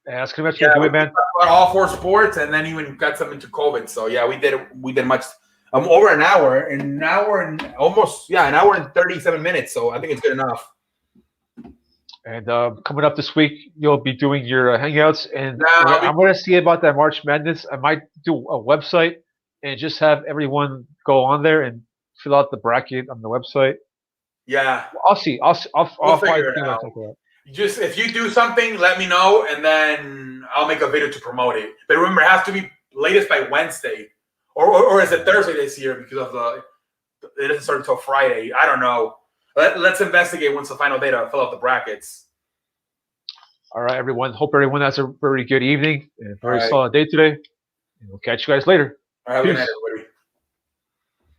Yeah, that's pretty much gonna do it, man. All 4 sports, and then even got some into COVID. So yeah, we did much. Over an hour and 37 minutes. So I think it's good enough. And coming up this week, you'll be doing your hangouts, and I'm going to see about that March Madness. I might do a website and just have everyone go on there and fill out the bracket on the website. Yeah, I'll see. I'll figure it out. Just if you do something, let me know, and then I'll make a video to promote it. But remember, it has to be latest by Wednesday. Or is it Thursday this year because of it doesn't start until Friday? I don't know. Let's investigate once the final data fill out the brackets. All right, everyone. Hope everyone has a very good evening and a very solid day today. And we'll catch you guys later. All right, have a good night, everybody.